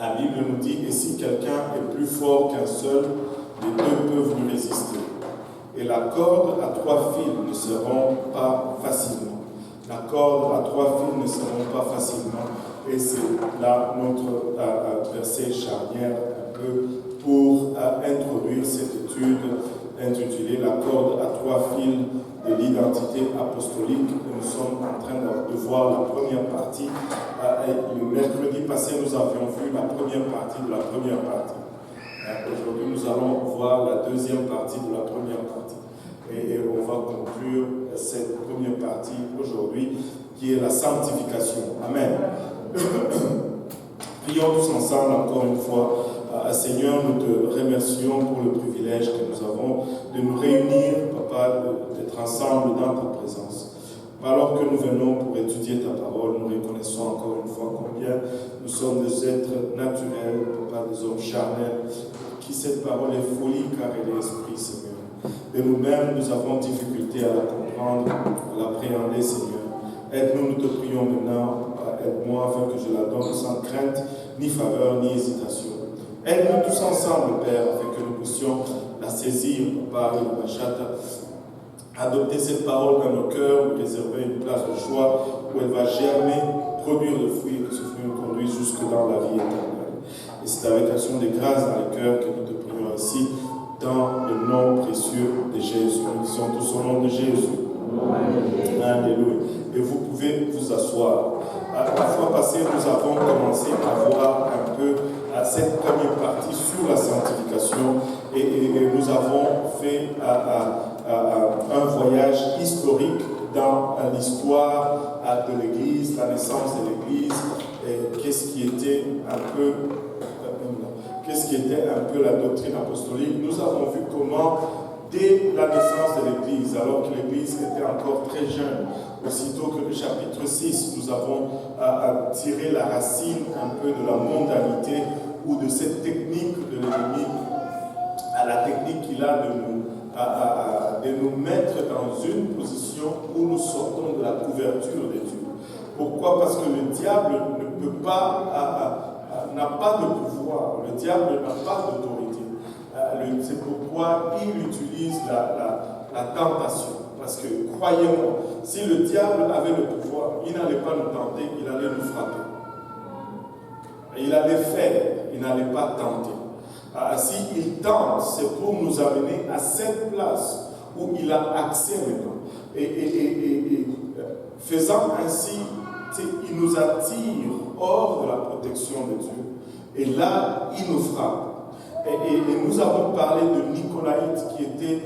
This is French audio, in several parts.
La Bible nous dit, et si quelqu'un est plus fort qu'un seul, les deux peuvent lui résister. Et la corde à 3 fils ne se rompt pas facilement. La corde à 3 fils ne se rompt pas facilement. Et c'est là notre verset charnière un peu pour introduire cette étude intitulée La corde à 3 fils de l'identité apostolique. Nous sommes en train de voir la première partie. Le mercredi passé, nous avions vu la première partie de la première partie. Aujourd'hui, nous allons voir la deuxième partie de la première partie. Et on va conclure cette première partie aujourd'hui, qui est la sanctification. Amen. Prions tous ensemble encore une fois. Seigneur, nous te remercions pour le privilège que nous avons de nous réunir, Papa, d'être ensemble dans ta présence. Alors que nous venons pour étudier ta parole, nous reconnaissons encore une fois combien nous sommes des êtres naturels, Papa, des hommes charnels, qui cette parole est folie car elle est esprit, Seigneur. De nous-mêmes, nous avons difficulté à la comprendre, à l'appréhender, Seigneur. Aide-nous, nous te prions maintenant. Aide-moi afin que je la donne sans crainte, ni faveur, ni hésitation. Aide-nous tous ensemble, Père, afin que nous puissions la saisir, Papa, et la chata, adopter cette parole dans nos cœurs, réserver une place de choix où elle va germer, produire le fruit, et que ce fruit nous conduise jusque dans la vie éternelle. Et c'est avec action de grâce dans le cœur que nous te prions ainsi, dans le nom précieux de Jésus. Nous disons tous au nom de Jésus. Alléluia. Et vous pouvez vous asseoir. La fois passée, nous avons commencé à voir un peu cette première partie sur la sanctification et nous avons fait un voyage historique dans l'histoire de l'Église, la naissance de l'Église, qu'est-ce qui était un peu la doctrine apostolique. Nous avons vu comment, dès la naissance de l'Église, alors que l'Église était encore très jeune, aussitôt que le chapitre 6, nous avons tiré la racine un peu de la mondanité ou de cette technique de l'ennemi, à la technique qu'il a de nous mettre dans une position où nous sortons de la couverture de Dieu. Pourquoi? Parce que le diable ne peut pas, n'a pas de pouvoir, le diable n'a pas d'autorité. C'est pourquoi il utilise la tentation. Parce que, croyez-moi, si le diable avait le pouvoir, il n'allait pas nous tenter, il allait nous frapper. Il allait faire, il n'allait pas tenter. S'il tente, c'est pour nous amener à cette place où il a accès maintenant. Et faisant ainsi, il nous attire hors de la protection de Dieu. Et là, il nous frappe. Et nous avons parlé de Nicolaïte qui était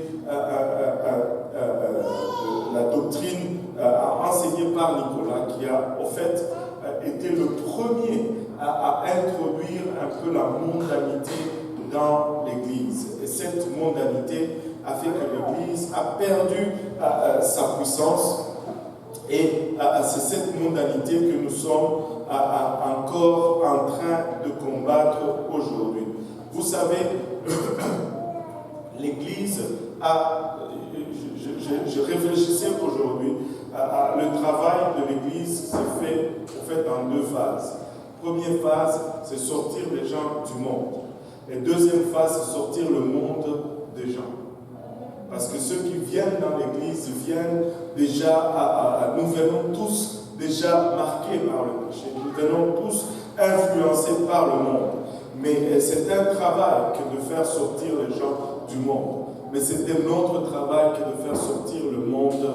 la doctrine enseignée par Nicolas, qui a en fait été le premier à introduire un peu la mondanité dans l'Église. Et cette mondanité a fait que l'Église a perdu sa puissance. Et c'est cette mondanité que nous sommes encore en train de combattre aujourd'hui. Vous savez, l'Église a... Je réfléchissais aujourd'hui, le travail de l'Église s'est fait en 2 phases. Première phase, c'est sortir les gens du monde. Et deuxième phase, c'est sortir le monde des gens. Parce que ceux qui viennent dans l'Église viennent déjà nous venons tous déjà marqués par le péché. Nous venons tous influencés par le monde. Mais c'est un travail que de faire sortir les gens du monde. Mais c'est un autre travail que de faire sortir le monde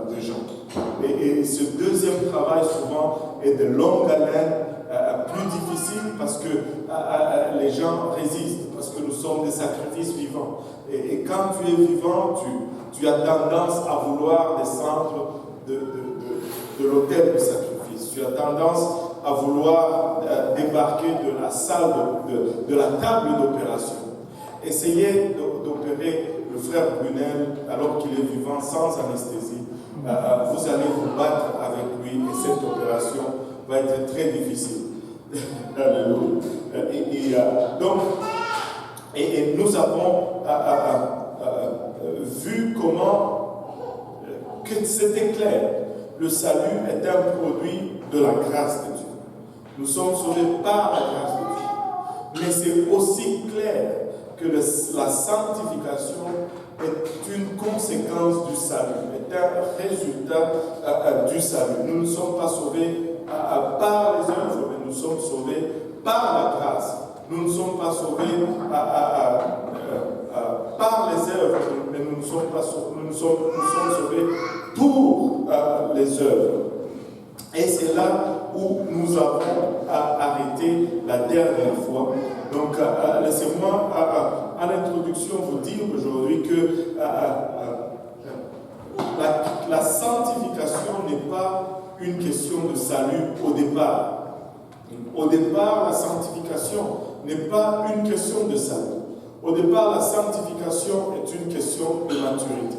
des gens. Et ce deuxième travail, souvent, est de longue haleine, plus difficile parce que les gens résistent, parce que nous sommes des sacrifices vivants. Et quand tu es vivant, tu as tendance à vouloir descendre de l'autel du sacrifice. Tu as tendance à vouloir débarquer de la salle, de la table d'opération. Essayez d'opérer le frère Brunel alors qu'il est vivant sans anesthésie. Vous allez vous battre avec lui et cette opération va être très difficile. Et nous avons vu comment que c'était clair. Le salut est un produit de la grâce de Dieu. Nous sommes sauvés par la grâce de Dieu. Mais c'est aussi clair que la sanctification est une conséquence du salut, est un résultat du salut. Nous ne sommes pas sauvés par les œuvres, mais nous sommes sauvés par la grâce. Nous ne sommes pas sauvés par les œuvres, mais nous sommes sauvés pour les œuvres. Et c'est là où nous avons arrêté la dernière fois. Donc, laissez-moi, à l'introduction, vous dire aujourd'hui que la sanctification n'est pas une question de salut au départ. Au départ, la sanctification n'est pas une question de salut. Au départ, la sanctification est une question de maturité.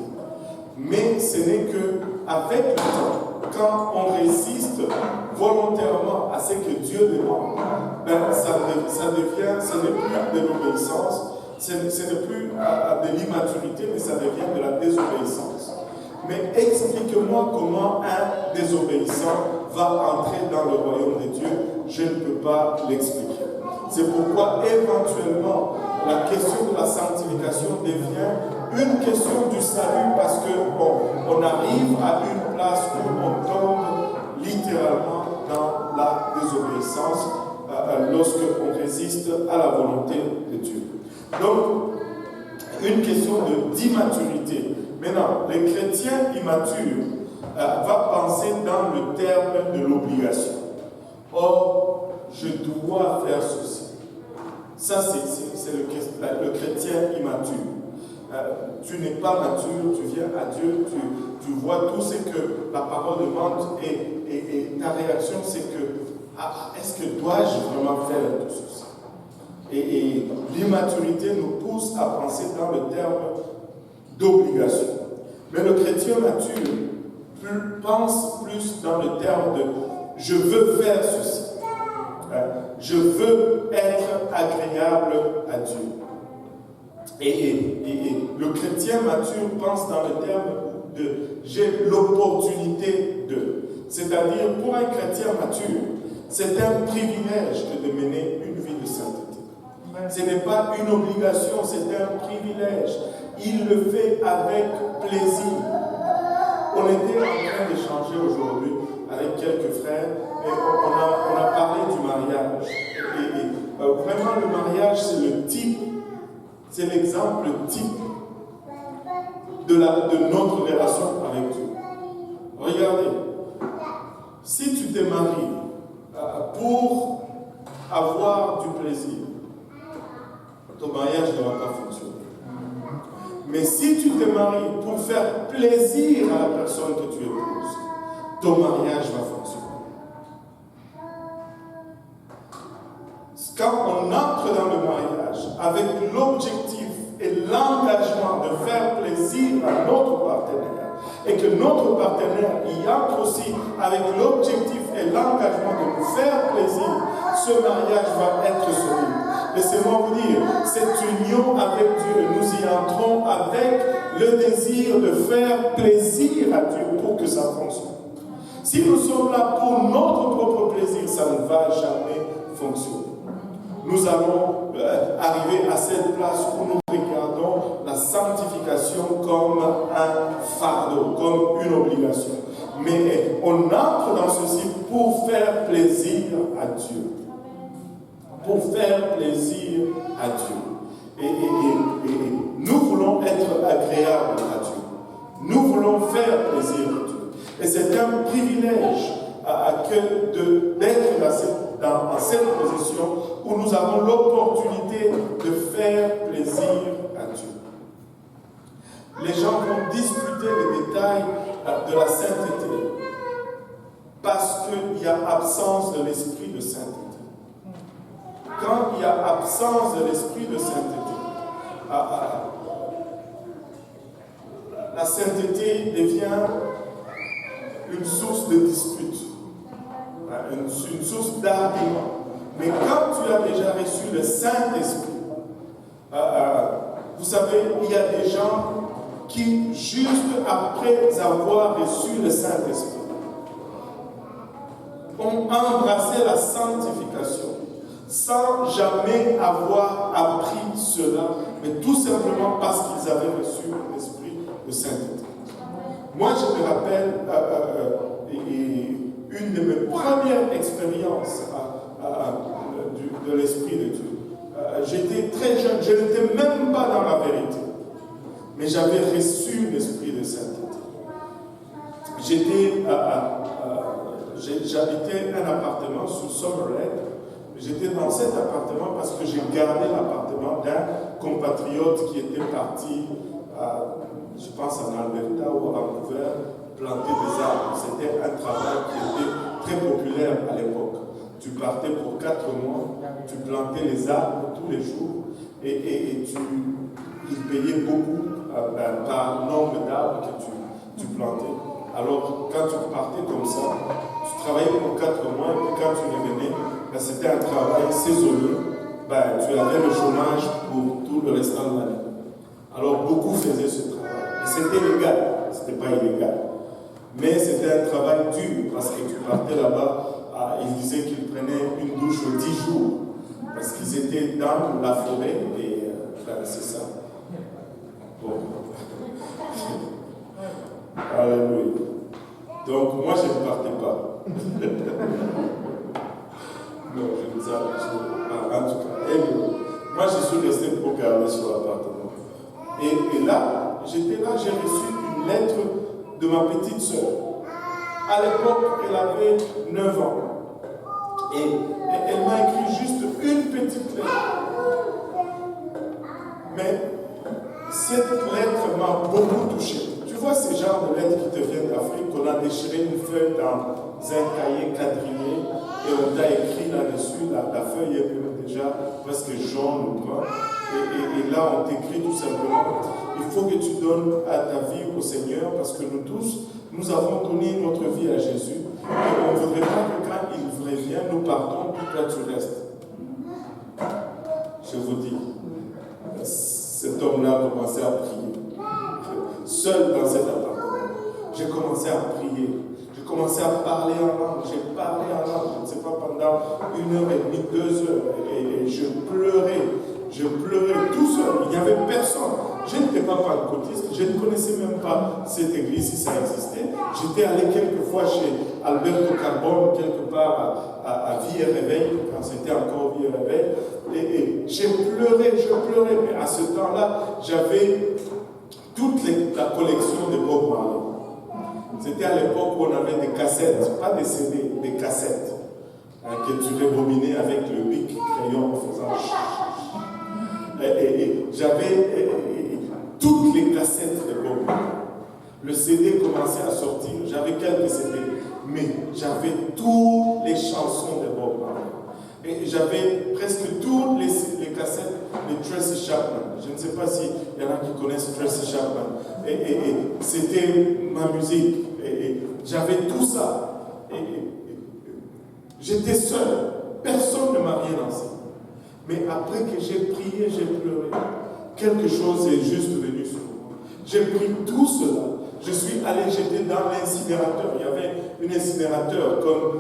Mais ce n'est qu'avec le temps, quand on résiste volontairement à ce que Dieu demande, ce n'est plus de l'obéissance, ce n'est plus de l'immaturité, mais ça devient de la désobéissance. Mais explique-moi comment un désobéissant va entrer dans le royaume de Dieu. Je ne peux pas l'expliquer. C'est pourquoi éventuellement la question de la sanctification devient une question du salut, parce qu'on arrive à une place où on tombe littéralement dans la désobéissance lorsqu'on résiste à la volonté de Dieu. Donc, une question d'immaturité. Maintenant, le chrétien immature va penser dans le terme de l'obligation. Or, je dois faire ceci. Ça, c'est le chrétien immature. Tu n'es pas mature, tu viens à Dieu, tu vois tout ce que la parole demande et ta réaction, c'est que est-ce que dois-je vraiment faire tout ceci? Et l'immaturité nous pousse à penser dans le terme d'obligation. Mais le chrétien mature pense plus dans le terme de « je veux faire ceci ». Je veux être agréable à Dieu. Et le chrétien mature pense dans le terme de « j'ai l'opportunité de ». C'est-à-dire, pour un chrétien mature, c'est un privilège que de mener une vie de sainteté. Ce n'est pas une obligation, c'est un privilège. Il le fait avec plaisir. On était en train d'échanger aujourd'hui avec quelques frères et on a parlé du mariage. Vraiment, le mariage, c'est le type, c'est l'exemple type de notre relation avec Dieu. Regardez, si tu te maries pour avoir du plaisir, ton mariage ne va pas fonctionner. Mais si tu te maries pour faire plaisir à la personne que tu épouses, ton mariage va fonctionner. Quand on entre dans le mariage avec l'objectif et l'engagement de faire plaisir à notre partenaire, et que notre partenaire y entre aussi avec l'objectif et l'engagement de nous faire plaisir, ce mariage va être solide. Laissez-moi vous dire, cette union avec Dieu, nous y entrons avec le désir de faire plaisir à Dieu pour que ça fonctionne. Si nous sommes là pour notre propre plaisir, ça ne va jamais fonctionner. Nous allons arriver à cette place où nous regardons la sanctification comme un fardeau, comme une obligation. Mais on entre dans ceci pour faire plaisir à Dieu. Pour faire plaisir à Dieu. Et nous voulons être agréables à Dieu. Nous voulons faire plaisir à Dieu. Et c'est un privilège d'être dans cette position où nous avons l'opportunité de faire plaisir à Dieu. Les gens vont discuter les détails de la sainteté parce qu'il y a absence de l'esprit de sainteté. Quand il y a absence de l'esprit de sainteté, la sainteté devient une source de dispute, une source d'argument. Mais quand tu as déjà reçu le Saint-Esprit, vous savez, il y a des gens qui, juste après avoir reçu le Saint-Esprit, ont embrassé la sanctification sans jamais avoir appris cela, mais tout simplement parce qu'ils avaient reçu l'esprit de sainteté. Moi, je me rappelle une de mes premières expériences de l'Esprit de Dieu. J'étais très jeune, je n'étais même pas dans la vérité, mais j'avais reçu l'Esprit de sainteté. J'habitais un appartement sur Summerlake. J'étais dans cet appartement parce que j'ai gardé l'appartement d'un compatriote qui était parti, je pense en Alberta ou à Vancouver, planter des arbres. C'était un travail qui était très populaire à l'époque. Tu partais pour 4 mois, tu plantais les arbres tous les jours et ils payaient beaucoup par nombre d'arbres que tu plantais. Alors, quand tu partais comme ça, tu travaillais pour 4 mois et puis quand tu revenais, c'était un travail saisonnier. Tu avais le chômage pour tout le restant de l'année. Alors, beaucoup faisaient ce travail. Et c'était légal, ce n'était pas illégal. Mais c'était un travail dur parce que tu partais là-bas, ils disaient qu'ils prenaient une douche 10 jours parce qu'ils étaient dans la forêt et c'est ça. Bon. Alléluia. Donc, moi, je ne partais pas. Non, je vous en tout cas. Moi, je suis resté pour garder sur l'appartement. Et là, j'étais là, j'ai reçu une lettre de ma petite sœur. À l'époque, elle avait 9 ans. Et elle m'a écrit juste une petite lettre. Mais cette lettre m'a beaucoup touché. Tu vois ces genres de lettres qui te viennent d'Afrique, qu'on a déchiré une feuille dans un cahier quadrillé et on t'a écrit là-dessus, la feuille est même déjà presque jaune ou brun. Et là, on t'écrit tout simplement, il faut que tu donnes à ta vie au Seigneur parce que nous tous, nous avons donné notre vie à Jésus. Et on ne voudrait pas que quand il revient, nous partons, puis toi tu restes. Je vous dis, cet homme-là a commencé à prier. Seul dans cet appartement. J'ai commencé à prier. J'ai commencé à parler en langue. J'ai parlé en langue, je ne sais pas, pendant 1h30, 2 heures. Et je pleurais. Je pleurais tout seul. Il n'y avait personne. Je n'étais pas pentecôtiste. Je ne connaissais même pas cette église si ça existait. J'étais allé quelques fois chez Alberto Carbone, quelque part à Vie et Réveil, quand c'était encore Vie et Réveil. Et j'ai pleuré, je pleurais. Mais à ce temps-là, j'avais toute la collection de Bob Marley. C'était à l'époque où on avait des cassettes, pas des CD, des cassettes, que tu rebobinais avec le bic crayon en faisant et j'avais toutes les cassettes de Bob Marley. Le CD commençait à sortir, j'avais quelques CD, mais j'avais toutes les chansons de Bob Marley. Et j'avais presque toutes les cassettes de Tracy Chapman. Je ne sais pas s'il y en a qui connaissent Tracy Chapman. Et c'était ma musique. Et j'avais tout ça. Et j'étais seul. Personne ne m'a rien enseigné. Mais après que j'ai prié, j'ai pleuré. Quelque chose est juste venu sur moi. J'ai pris tout cela. Je suis allé jeter dans l'incinérateur. Il y avait un incinérateur comme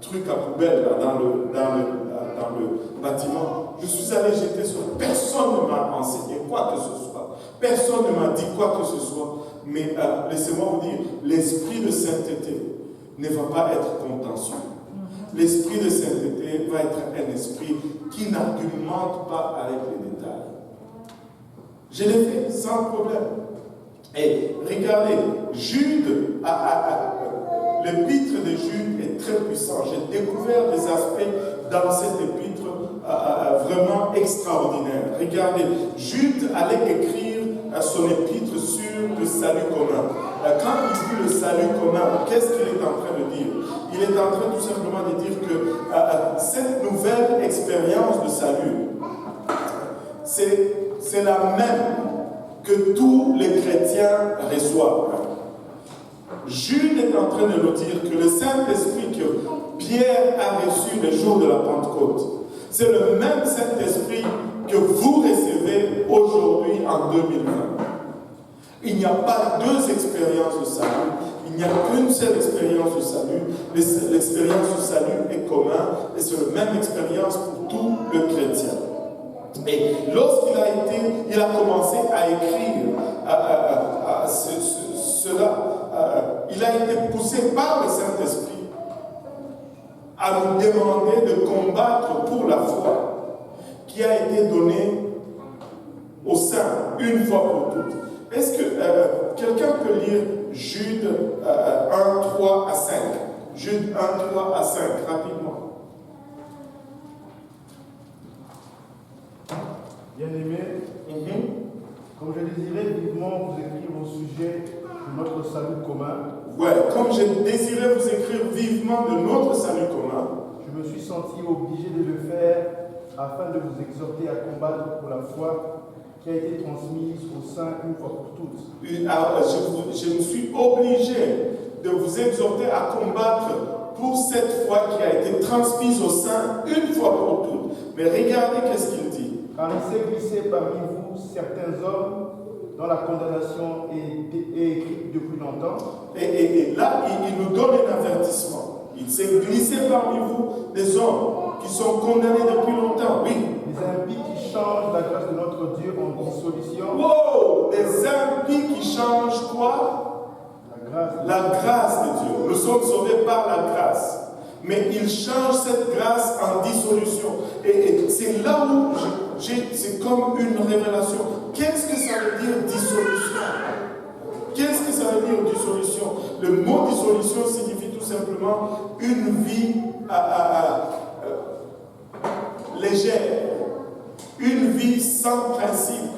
truc à poubelle dans le bâtiment. Je suis allé jeter sur. Personne ne m'a enseigné quoi que ce soit. Personne ne m'a dit quoi que ce soit. Mais laissez-moi vous dire, l'esprit de sainteté ne va pas être contentieux. L'esprit de sainteté va être un esprit qui n'argumente pas avec les détails. Je l'ai fait sans problème. Et regardez, Jude, l'épître de Jude est très puissant. J'ai découvert des aspects dans cette épître vraiment extraordinaires. Regardez, Jude allait écrire son épître sur le salut commun. Quand il dit le salut commun, qu'est-ce qu'il est en train de dire? Il est en train tout simplement de dire que cette nouvelle expérience de salut, c'est la même que tous les chrétiens reçoivent. Jude est en train de nous dire que le Saint-Esprit que Pierre a reçu le jour de la Pentecôte, c'est le même Saint-Esprit que vous recevez aujourd'hui en 2020. Il n'y a pas deux expériences de salut, il Il n'y a qu'une seule expérience du salut. L'expérience du salut est commune et c'est la même expérience pour tout le chrétien. Et lorsqu'il a commencé à écrire cela, il a été poussé par le Saint-Esprit à nous demander de combattre pour la foi qui a été donnée au sein une fois pour toutes. Est-ce que quelqu'un peut lire Jude 1, 3 à 5? Jude 1, 3 à 5, rapidement. Bien-aimés, comme je désirais vivement vous écrire au sujet de notre salut commun, Comme je désirais vous écrire vivement de notre salut commun, je me suis senti obligé de le faire afin de vous exhorter à combattre pour la foi qui a été transmise au sein une fois pour toutes. Alors, je me suis obligé de vous exhorter à combattre pour cette foi qui a été transmise au sein une fois pour toutes. Mais regardez qu'est-ce qu'il dit. Car il s'est glissé parmi vous certains hommes dont la condamnation est écrite depuis longtemps. Et là, il nous donne un avertissement. Il s'est glissé parmi vous des hommes qui sont condamnés depuis longtemps. Oui. Des impies qui changent la grâce de notre Dieu en dissolution. Wow! Des impies qui changent quoi? La grâce de Dieu. Nous sommes sauvés par la grâce. Mais ils changent cette grâce en dissolution. Et c'est là où c'est comme une révélation. Qu'est-ce que ça veut dire dissolution? Qu'est-ce que ça veut dire dissolution? Le mot dissolution signifie tout simplement une vie légère, une vie sans principe,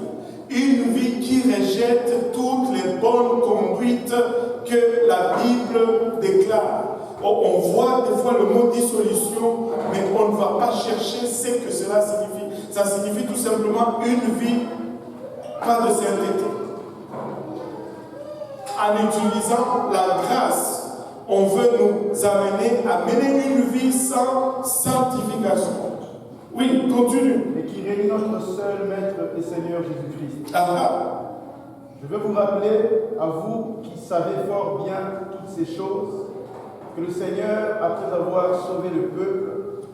une vie qui rejette toutes les bonnes conduites que la Bible déclare. On voit des fois le mot dissolution, mais on ne va pas chercher ce que cela signifie. Ça signifie tout simplement une vie, pas de sainteté. En utilisant la grâce, on veut nous amener à mener une vie sans sanctification. Oui, continue. Et qui réunit notre seul Maître et Seigneur Jésus-Christ. Je veux vous rappeler, à vous qui savez fort bien toutes ces choses, que le Seigneur, après avoir sauvé le peuple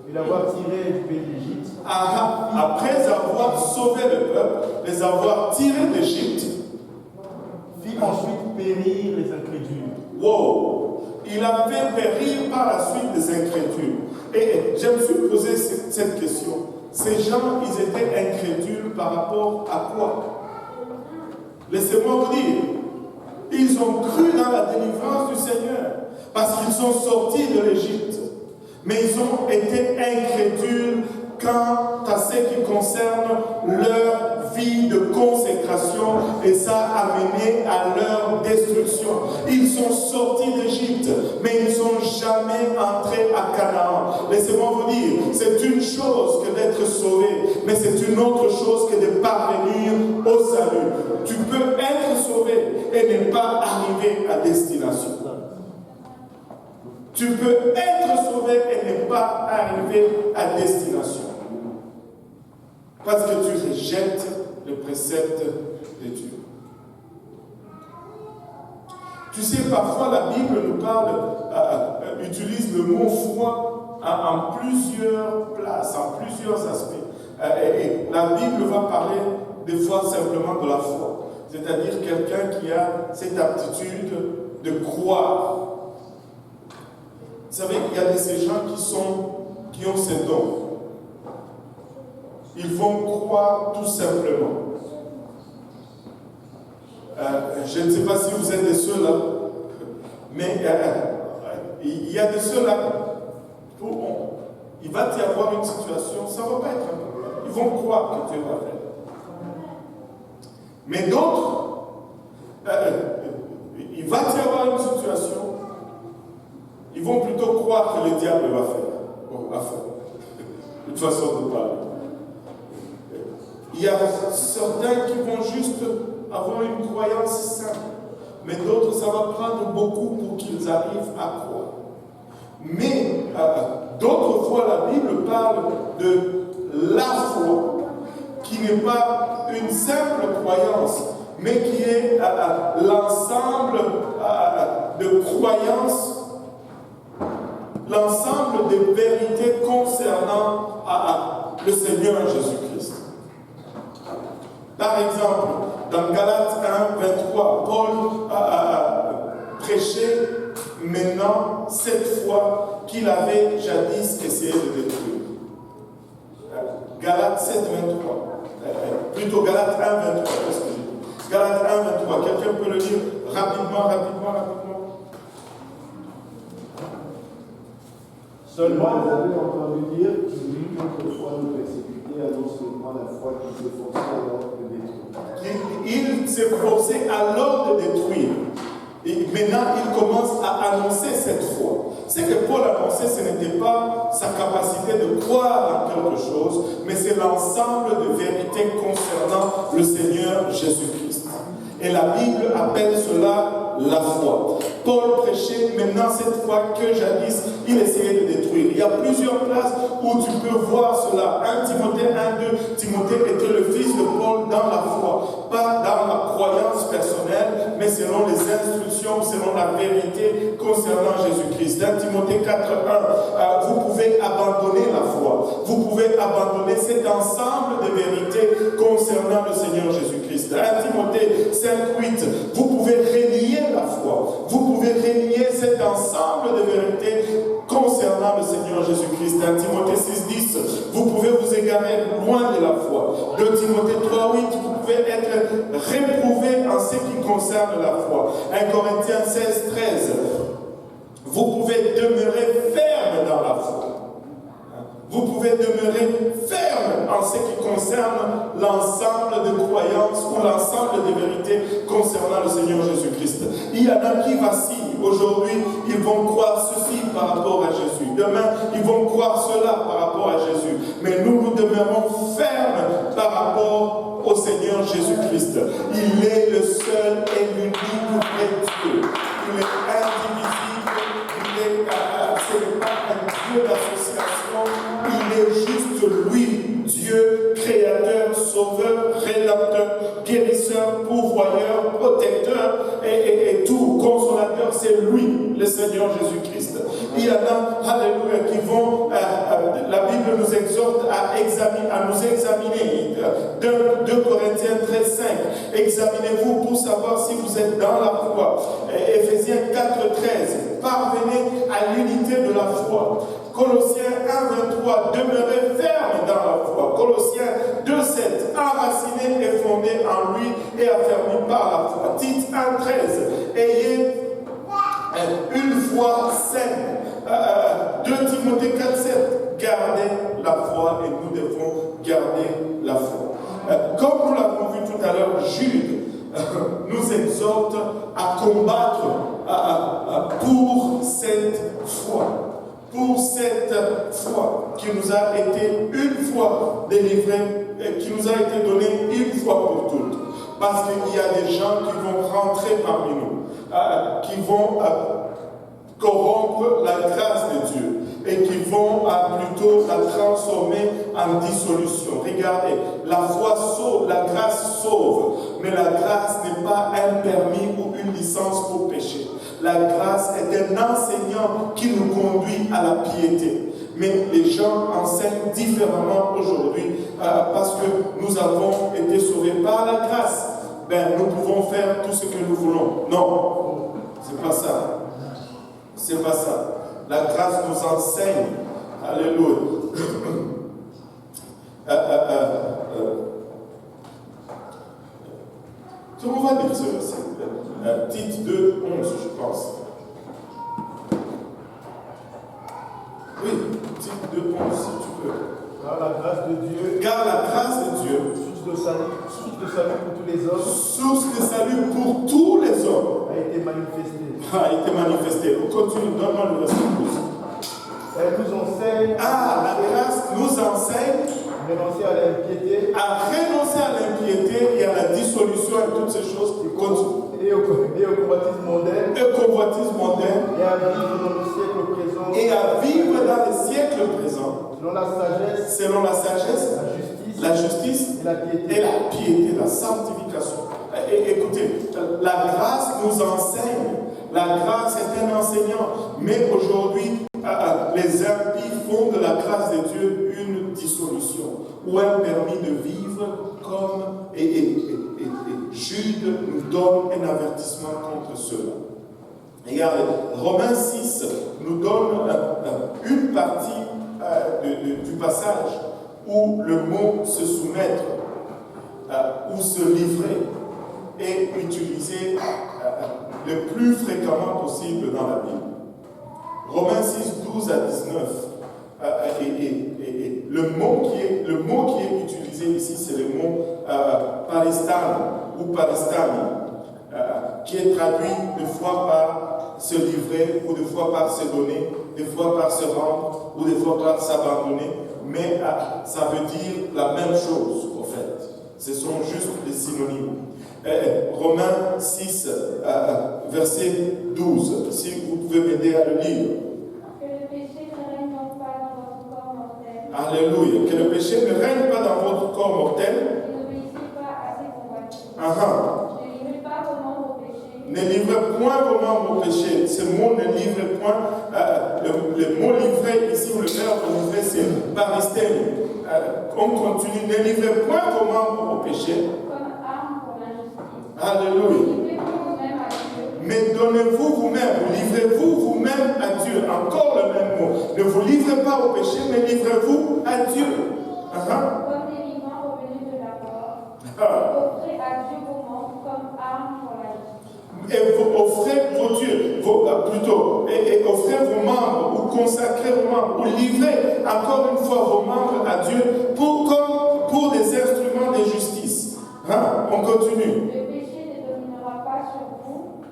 et l'avoir tiré du pays d'Égypte, après avoir sauvé le peuple, les avoir tirés d'Égypte, fit ensuite périr les incrédules. Wow! Il a fait périr par la suite des incrédules. Et je me suis posé cette question. Ces gens, ils étaient incrédules par rapport à quoi? Laissez-moi vous dire. Ils ont cru dans la délivrance du Seigneur parce qu'ils sont sortis de l'Égypte. Mais ils ont été incrédules quant à ce qui concerne leur vie de consécration et ça a mené à leur destruction. Ils sont sortis d'Égypte, mais ils ne sont jamais entrés à Canaan. Laissez-moi vous dire, c'est une chose que d'être sauvé, mais c'est une autre chose que de parvenir au salut. Tu peux être sauvé et ne pas arriver à destination. Tu peux être sauvé et ne pas arriver à destination. Parce que tu rejettes le précepte de Dieu. Tu sais, parfois la Bible nous parle, utilise le mot foi en plusieurs places, en plusieurs aspects. Et la Bible va parler des fois simplement de la foi. C'est-à-dire quelqu'un qui a cette aptitude de croire. Vous savez, il y a de ces gens qui ont ces dons. Ils vont croire tout simplement. Je ne sais pas si vous êtes de ceux-là, mais il y a de ceux-là où il va y avoir une situation, ça ne va pas être un problème. Ils vont croire que Dieu va faire. Mais d'autres, il va y avoir une situation, ils vont plutôt croire que le diable va faire. Une façon de parler. Il y a certains qui vont juste avoir une croyance simple, mais d'autres, ça va prendre beaucoup pour qu'ils arrivent à croire. Mais d'autres fois, la Bible parle de la foi, qui n'est pas une simple croyance, mais qui est l'ensemble de croyance, l'ensemble des vérités concernant le Seigneur Jésus-Christ. Par exemple, dans Galates 1, 23, Paul a prêché maintenant cette foi qu'il avait jadis essayé de détruire. Galates 7, 23. Plutôt Galates 1, 23. Galates 1, 23. Quelqu'un peut le lire rapidement. Seulement, vous avez entendu dire qu'autrefois nous persécutés à non seulement la foi qui s'efforçait alors de détruire. Il s'efforçait alors de détruire. Et maintenant, il commence à annoncer cette foi. Ce que Paul annonçait, ce n'était pas sa capacité de croire en quelque chose, mais c'est l'ensemble de vérités concernant le Seigneur Jésus-Christ. Et la Bible appelle cela la foi. Paul prêchait maintenant cette foi que jadis il essayait de détruire. Il y a plusieurs places où tu peux voir cela. 1 Timothée 1, 2, Timothée était le fils de Paul dans la foi. Pas dans la croyance personnelle, mais selon les instructions, selon la vérité concernant Jésus-Christ. 1 Timothée 4, 1, vous pouvez abandonner la foi. Vous pouvez abandonner cet ensemble de vérités concernant le Seigneur Jésus-Christ. 1 Timothée 5, 8, vous pouvez renier la foi. Vous pouvez renier cet ensemble de vérités concernant le Seigneur Jésus-Christ. 1 Timothée 6, 10, vous pouvez vous égarer loin de la foi. 2 Timothée 3, 8, vous pouvez être réprouvé en ce qui concerne la foi. 1 Corinthiens 16, 13, vous pouvez demeurer ferme dans la foi. Vous pouvez demeurer ferme en ce qui concerne l'ensemble de croyances ou l'ensemble des vérités concernant le Seigneur Jésus-Christ. Il y en a qui vacillent. Aujourd'hui, ils vont croire ceci par rapport à Jésus. Demain, ils vont croire cela par rapport à Jésus. Mais nous demeurons fermes par rapport au Seigneur Jésus-Christ. Il est le seul et l'unique vrai Dieu. Il est indivisible. Ce n'est pas un Dieu d'association. Il est juste lui, Dieu, créateur, sauveur, rédempteur, guérisseur, pourvoyeur, protecteur et tout, consolateur, c'est lui, le Seigneur Jésus-Christ. Il y en a, alléluia, qui vont, la Bible nous exhorte à nous examiner. 2 Corinthiens 13, 5, examinez-vous pour savoir si vous êtes dans la foi. Éphésiens 4, 13, parvenez à l'unité de la foi. Colossiens 1, 23, demeurez ferme dans la foi. Colossiens 2, 7, enraciné et fondé en lui et affermi par la foi. Tite 1, 13, ayez une foi saine. 2 Timothée 4, 7, gardez la foi et nous devons garder la foi. Comme nous l'avons vu tout à l'heure, Jude nous exhorte à combattre pour cette foi. Pour cette foi qui nous a été une fois délivrée, qui nous a été donnée une fois pour toutes. Parce qu'il y a des gens qui vont rentrer parmi nous, qui vont corrompre la grâce de Dieu et qui vont plutôt la transformer en dissolution. Regardez, la foi sauve, la grâce sauve, mais la grâce n'est pas un permis ou une licence pour pécher. La grâce est un enseignant qui nous conduit à la piété. Mais les gens enseignent différemment aujourd'hui parce que nous avons été sauvés par la grâce. Nous pouvons faire tout ce que nous voulons. Non, c'est pas ça. C'est pas ça. La grâce nous enseigne. Alléluia. Comment on va dire ce verset? Tite 2, 11, je pense. Oui, Tite 2, 11, si tu peux. Car la grâce de Dieu, source de salut pour tous les hommes, source de salut pour tous les hommes, a été manifestée. On continue, donne-moi le verset 12. Elle nous enseigne la grâce nous enseigne à renoncer à l'impiété et à la dissolution et toutes ces choses. et au convoitisme mondain, et à vivre dans le siècle présent, selon la sagesse, la justice et la piété, la sanctification. Écoutez, la grâce nous enseigne La grâce est un enseignant. Mais aujourd'hui, les impies font de la grâce de Dieu une dissolution ou un permis de vivre comme et Jude nous donne un avertissement contre cela. Regardez, Romains 6 nous donne une partie du passage où le mot se soumettre ou se livrer est utilisé le plus fréquemment possible dans la Bible. Romains 6, 12 à 19. Et le mot qui est utilisé ici, c'est le mot paristan ou paristani, qui est traduit des fois par se livrer, ou des fois par se donner, des fois par se rendre, ou des fois par s'abandonner. Mais ça veut dire la même chose, en fait. Ce sont juste des synonymes. Romains 6, verset 12. Si vous pouvez m'aider à le lire. Que le péché ne règne donc pas dans votre corps mortel. Alléluia. Que le péché ne règne pas dans votre corps mortel. Ne n'obéissez pas à ses convoitises. Ne livrez pas vos membres au péché. Ne livrez point vos membres au péché. Ce mot ne livrez point. Le mot livrer ici, ou le verbe livrer, c'est paristène. On continue. Ne livrez point vos membres au péché. Comme arme pour l'injustice. Alléluia. Livrez-vous vous-même à Dieu. Mais donnez-vous vous-même, livrez-vous vous-même à Dieu. Encore le même mot. Ne vous livrez pas au péché, mais livrez-vous à Dieu. Comme des vivants revenus de la mort. Offrez à Dieu vos membres comme arme pour la justice. Et vous offrez vos dieux, et offrez vos membres, ou consacrez vos membres, ou livrez encore une fois vos membres à Dieu pour des instruments de justice. On continue. Le péché ne dominera pas sur vous,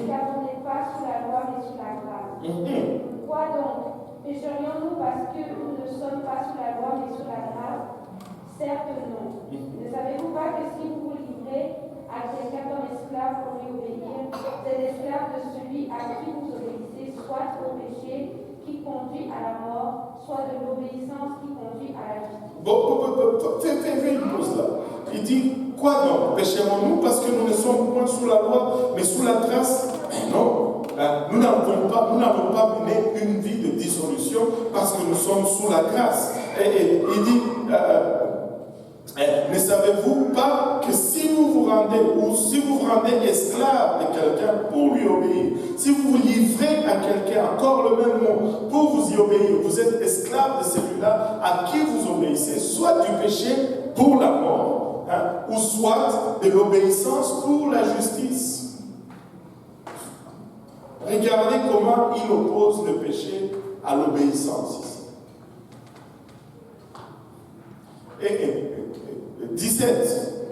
car vous n'êtes pas sous la loi mais sous la grâce. Quoi donc? Pécherions-nous parce que nous ne sommes pas sous la loi mais sous la grâce? Certes non. Ne savez-vous pas que si vous vous livrez à quelqu'un comme esclave pour lui obéir, vous êtes esclave de celui à qui vous obéissez, soit au péché qui conduit à la mort, soit de l'obéissance qui conduit à la justice. Fais une pause là. Il dit, quoi donc? Pécherons-nous parce que nous ne sommes point sous la loi, mais sous la grâce? Non. Nous n'avons pas mené une vie de dissolution parce que nous sommes sous la grâce. Et il dit, ne savez-vous pas que si vous vous rendez esclave de quelqu'un pour lui obéir, si vous vous livrez à quelqu'un, encore le même mot, pour vous y obéir, vous êtes esclave de celui-là à qui vous obéissez, soit du péché pour la mort, ou soit de l'obéissance pour la justice. Regardez comment il oppose le péché à l'obéissance ici. Et 17.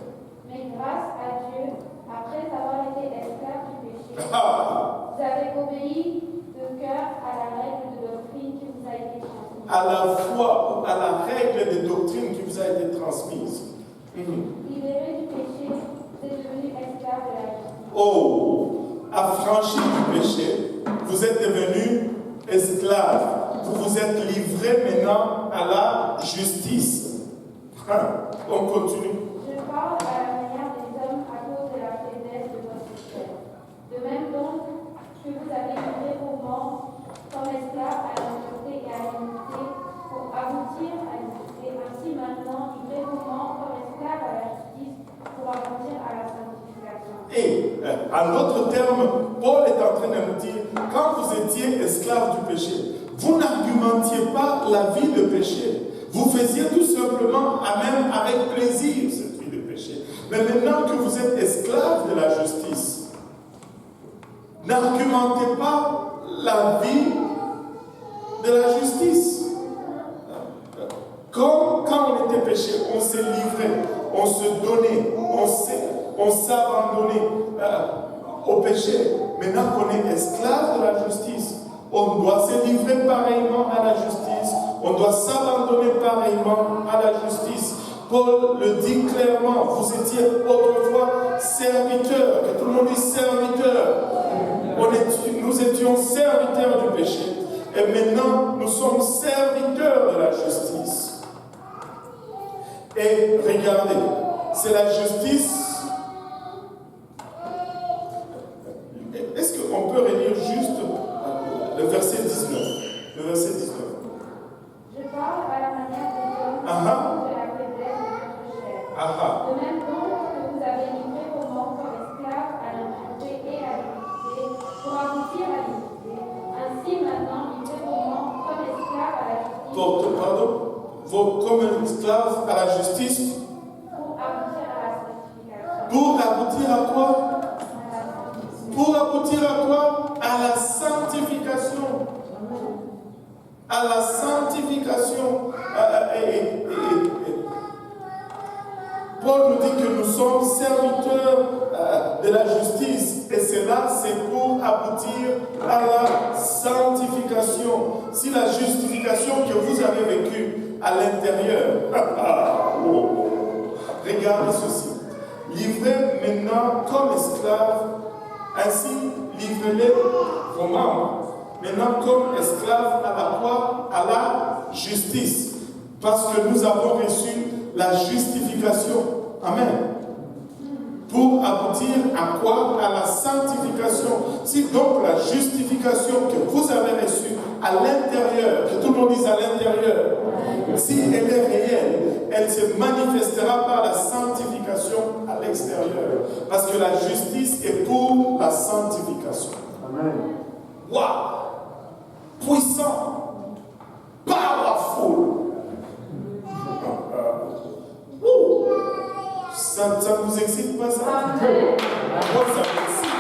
Mais grâce à Dieu, après avoir été esclave du péché, vous avez obéi de cœur à la règle de doctrine qui vous a été transmise. À la foi, à la règle de doctrine qui vous a été transmise. Libéré du péché, vous êtes devenu esclave de la justice. Oh, affranchi du péché, vous êtes devenu esclave. Vous vous êtes livré maintenant à la justice. On continue. Je parle à la manière des hommes à cause de la faiblesse de votre chair. De même donc que vous avez livré vos membres comme esclaves à l'impureté et à l'iniquité pour aboutir à l'iniquité. Ainsi maintenant, livrez vos membres comme esclaves à la justice pour aboutir à la sanctification. Et en d'autres termes, Paul est en train de nous dire, quand vous étiez esclave du péché, vous n'argumentiez pas la vie de péché. Vous faisiez tout simplement, même avec plaisir, cette vie de péché. Mais maintenant que vous êtes esclave de la justice, n'argumentez pas la vie de la justice. Quand on était péché, on s'est livré, on se donnait, on s'abandonnait au péché. Maintenant qu'on est esclave de la justice, on doit se livrer pareillement à la justice. On doit s'abandonner pareillement à la justice. Paul le dit clairement, vous étiez autrefois serviteurs, que tout le monde dit serviteurs. Nous étions serviteurs du péché. Et maintenant, nous sommes serviteurs de la justice. Et regardez, c'est la justice. Est-ce qu'on peut relire comme un esclave à la justice. Pour aboutir à quoi? Pour aboutir à quoi? À la sanctification. À la sanctification. Paul nous dit que nous sommes serviteurs de la justice et cela c'est pour aboutir à la sanctification. Si la justification que vous avez vécue à l'intérieur, regardez ceci, livrez maintenant comme esclaves, ainsi livrez-les Romains, maintenant comme esclaves à la quoi? À la justice, parce que nous avons reçu la justification. Amen. Pour aboutir à quoi? À la sanctification. Si donc la justification que vous avez reçue à l'intérieur, que tout le monde dise à l'intérieur, si elle est réelle, elle se manifestera par la sanctification à l'extérieur. Parce que la justice est pour la sanctification. Amen. Waouh! Puissant! Powerful! Ça ne vous excite pas ça? Moi, ça m'excite.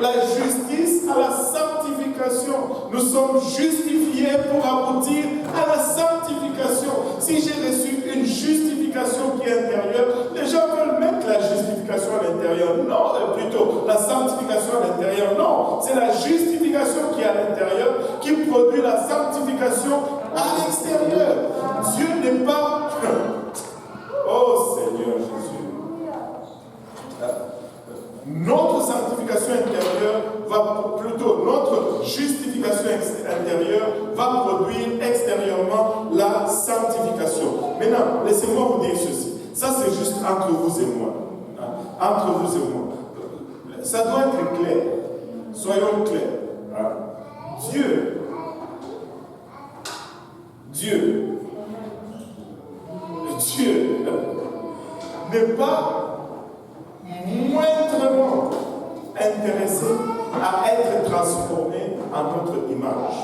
La justice à la sanctification. Nous sommes justifiés pour aboutir à la sanctification. Si j'ai reçu une justification qui est intérieure, les gens veulent mettre la justification à l'intérieur. Non, plutôt la sanctification à l'intérieur. Non, c'est la justification qui est à l'intérieur qui produit la sanctification à l'extérieur. Dieu n'est pas... Oh Seigneur Jésus. Notre sanctification intérieure va plutôt, notre justification intérieure va produire extérieurement la sanctification. Maintenant, laissez-moi vous dire ceci. Ça, c'est juste entre vous et moi. Entre vous et moi. Ça doit être clair. Soyons clairs. Dieu n'est pas moindrement intéressé à être transformé en notre image.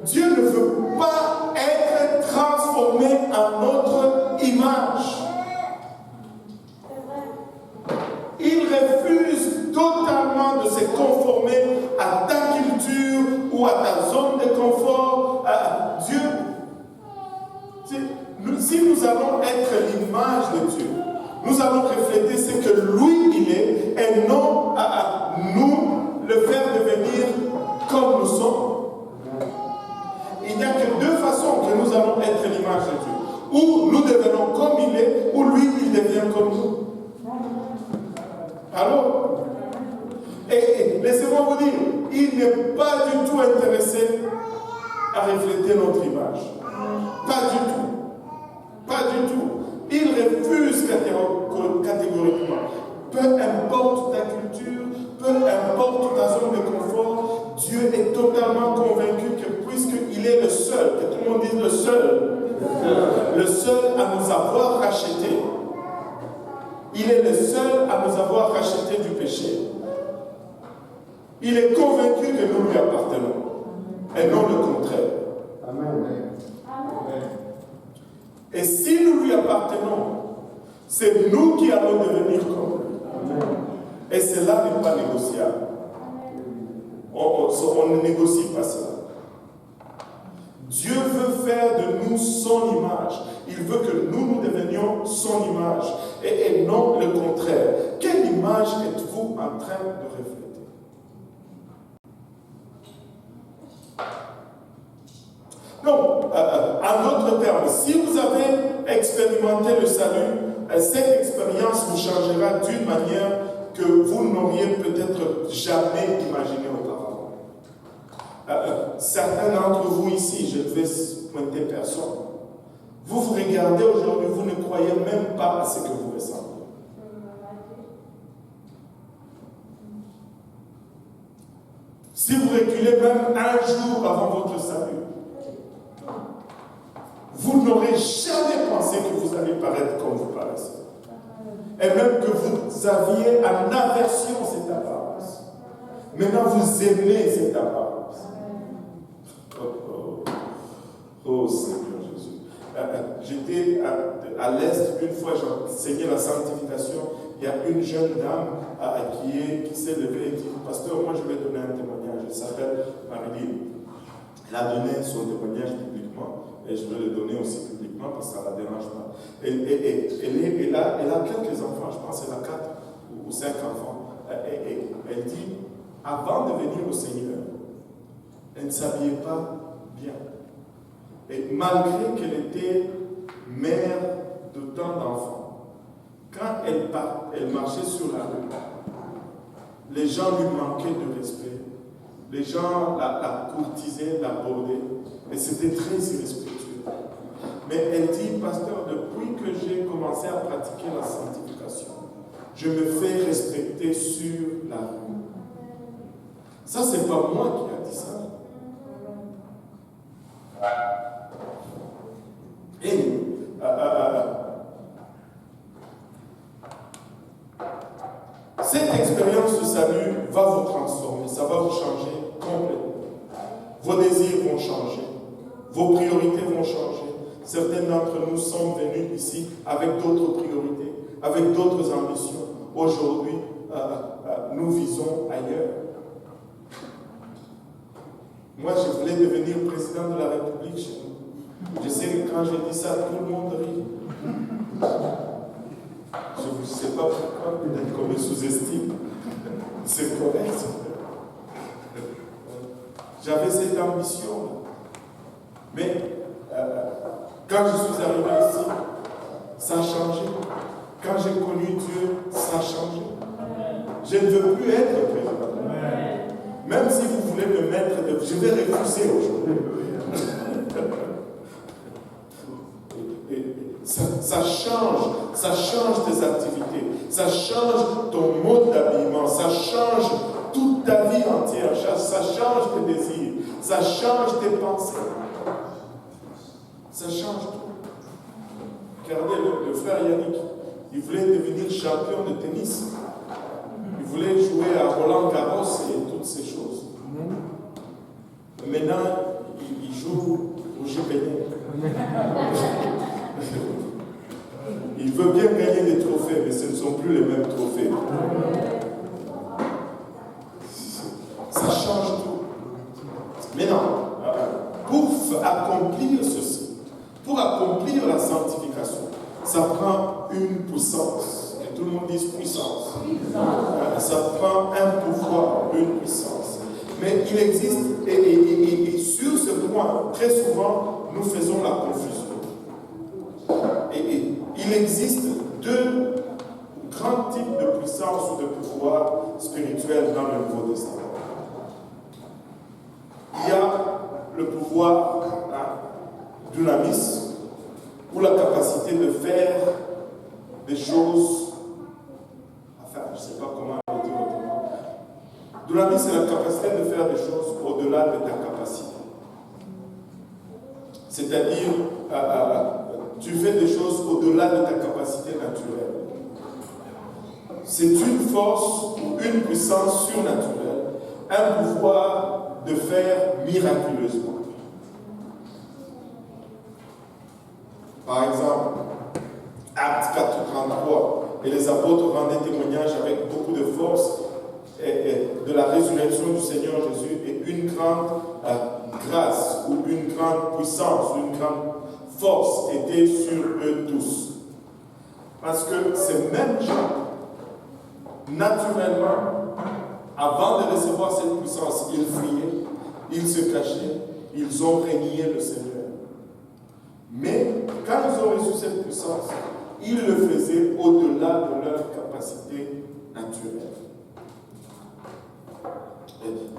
Dieu ne veut pas être transformé en notre image. Il refuse totalement de se conformer à ta culture ou à ta zone de confort. Dieu, si nous allons être l'image de Dieu, nous allons refléter ce que lui il est et non à nous le faire devenir comme nous sommes. Il n'y a que deux façons que nous allons être l'image de Dieu. Ou nous devenons comme il est, ou lui il devient comme nous. Alors, et laissez-moi vous dire, il n'est pas du tout intéressé à refléter notre image. Pas du tout. Pas du tout. Il refuse catégoriquement. Peu importe ta culture, peu importe ta zone de confort, Dieu est totalement convaincu que puisqu'il est le seul, que tout le monde dise le seul à nous avoir rachetés, il est le seul à nous avoir rachetés du péché. Il est convaincu que nous lui appartenons, et non le contraire. Amen. Et si nous lui appartenons, c'est nous qui allons devenir comme lui. Amen. Et cela n'est pas négociable. On ne négocie pas cela. Dieu veut faire de nous son image. Il veut que nous devenions son image. Et non le contraire. Quelle image êtes-vous en train de refléter? Donc, en d'autres termes, si vous avez expérimenté le salut, cette expérience vous changera d'une manière que vous n'auriez peut-être jamais imaginé auparavant. Certains d'entre vous ici, je ne vais pointer personne, vous vous regardez aujourd'hui, vous ne croyez même pas à ce que vous ressentez. Si vous reculez même un jour avant votre salut, vous n'aurez jamais pensé que vous allez paraître comme vous paraissez. et même que vous aviez en aversion cette apparence. Maintenant, vous aimez cette apparence. Oh Seigneur Jésus. J'étais à l'Est, une fois j'enseignais la sanctification. Il y a une jeune dame qui s'est levée et dit, pasteur, moi je vais donner un témoignage. Elle s'appelle Marilyn. Elle a donné son témoignage publiquement et je vais le donner aussi publiquement parce que ça ne la dérange pas. Elle a quelques enfants, je pense qu'elle a 4 ou 5 enfants. Elle dit, avant de venir au Seigneur, elle ne s'habillait pas bien. Et malgré qu'elle était mère d'autant d'enfants, quand elle marchait sur la rue, les gens lui manquaient de respect. Les gens la courtisaient, l'abordaient, et c'était très irrespectueux. Mais elle dit, pasteur, depuis que j'ai commencé à pratiquer la sanctification, je me fais respecter sur la rue. Ça, c'est pas moi qui a dit ça. Et cette expérience de salut va vous transformer, ça va vous changer complètement. Vos désirs vont changer, vos priorités vont changer. Certains d'entre nous sont venus ici avec d'autres priorités, avec d'autres ambitions. Aujourd'hui, nous visons ailleurs. Moi, je voulais devenir président de la République chez nous. Je sais que quand je dis ça, tout le monde rit. Je ne sais pas pourquoi, peut-être qu'on me sous-estime. C'est correct. J'avais cette ambition. Mais quand je suis arrivé ici, ça a changé. Quand j'ai connu Dieu, ça a changé. Je ne veux plus être président. Même si vous voulez me mettre, je vais refuser aujourd'hui. Ça change tes activités, ça change ton mode d'habillement, ça change toute ta vie entière, ça change tes désirs, ça change tes pensées, ça change tout. Regardez le frère Yannick, il voulait devenir champion de tennis, il voulait jouer à Roland Garros et toutes ces choses. Maintenant, il joue au GPD. Il veut bien gagner des trophées, mais ce ne sont plus les mêmes trophées. Ça change tout. Mais non, pour accomplir ceci, pour accomplir la sanctification, ça prend une puissance. Et tout le monde dit puissance. Ça prend un pouvoir, une puissance. Mais il existe, et sur ce point, très souvent, nous faisons la confusion. Il existe 2 grands types de puissance ou de pouvoir spirituel dans le Nouveau Testament. Il y a le pouvoir dunamis, ou la capacité de faire des choses, enfin, je ne sais pas comment le dire autrement. Dunamis, c'est la capacité de faire des choses au-delà de ta capacité. C'est-à-dire, tu fais des choses au-delà de ta capacité naturelle. C'est une force, une puissance surnaturelle, un pouvoir de faire miraculeusement. Par exemple, Actes 4:33, et les apôtres rendaient témoignage avec beaucoup de force de la résurrection du Seigneur Jésus, et une grande grâce ou une grande puissance, une grande force était sur eux tous. Parce que ces mêmes gens, naturellement, avant de recevoir cette puissance, ils fuyaient, ils se cachaient, ils ont renié le Seigneur. Mais quand ils ont reçu cette puissance, ils le faisaient au-delà de leur capacité naturelle.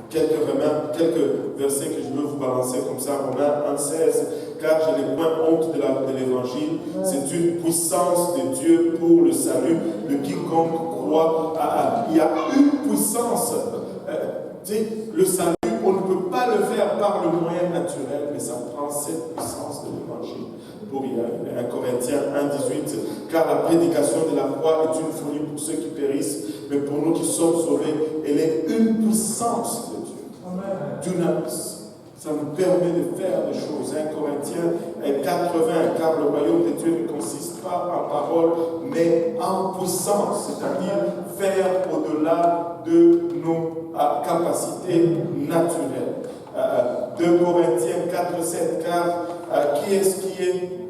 Quelques versets que je veux vous balancer comme ça, Romains 1,16, car je n'ai point honte de l'évangile, c'est une puissance de Dieu pour le salut de quiconque croit. Il y a une puissance, le salut, on ne peut pas le faire par le moyen naturel, mais ça prend cette puissance de l'évangile pour y arriver. 1 Corinthiens 1,18, car la prédication de la croix est une folie pour ceux qui périssent, mais pour nous qui sommes sauvés, elle est une puissance de Dieu. Dunamis. Ça nous permet de faire des choses. 1 Corinthiens 80, car le royaume de Dieu ne consiste pas en parole, mais en puissance, c'est-à-dire faire au-delà de nos capacités naturelles. 2 Corinthiens 4, 7, car qui est-ce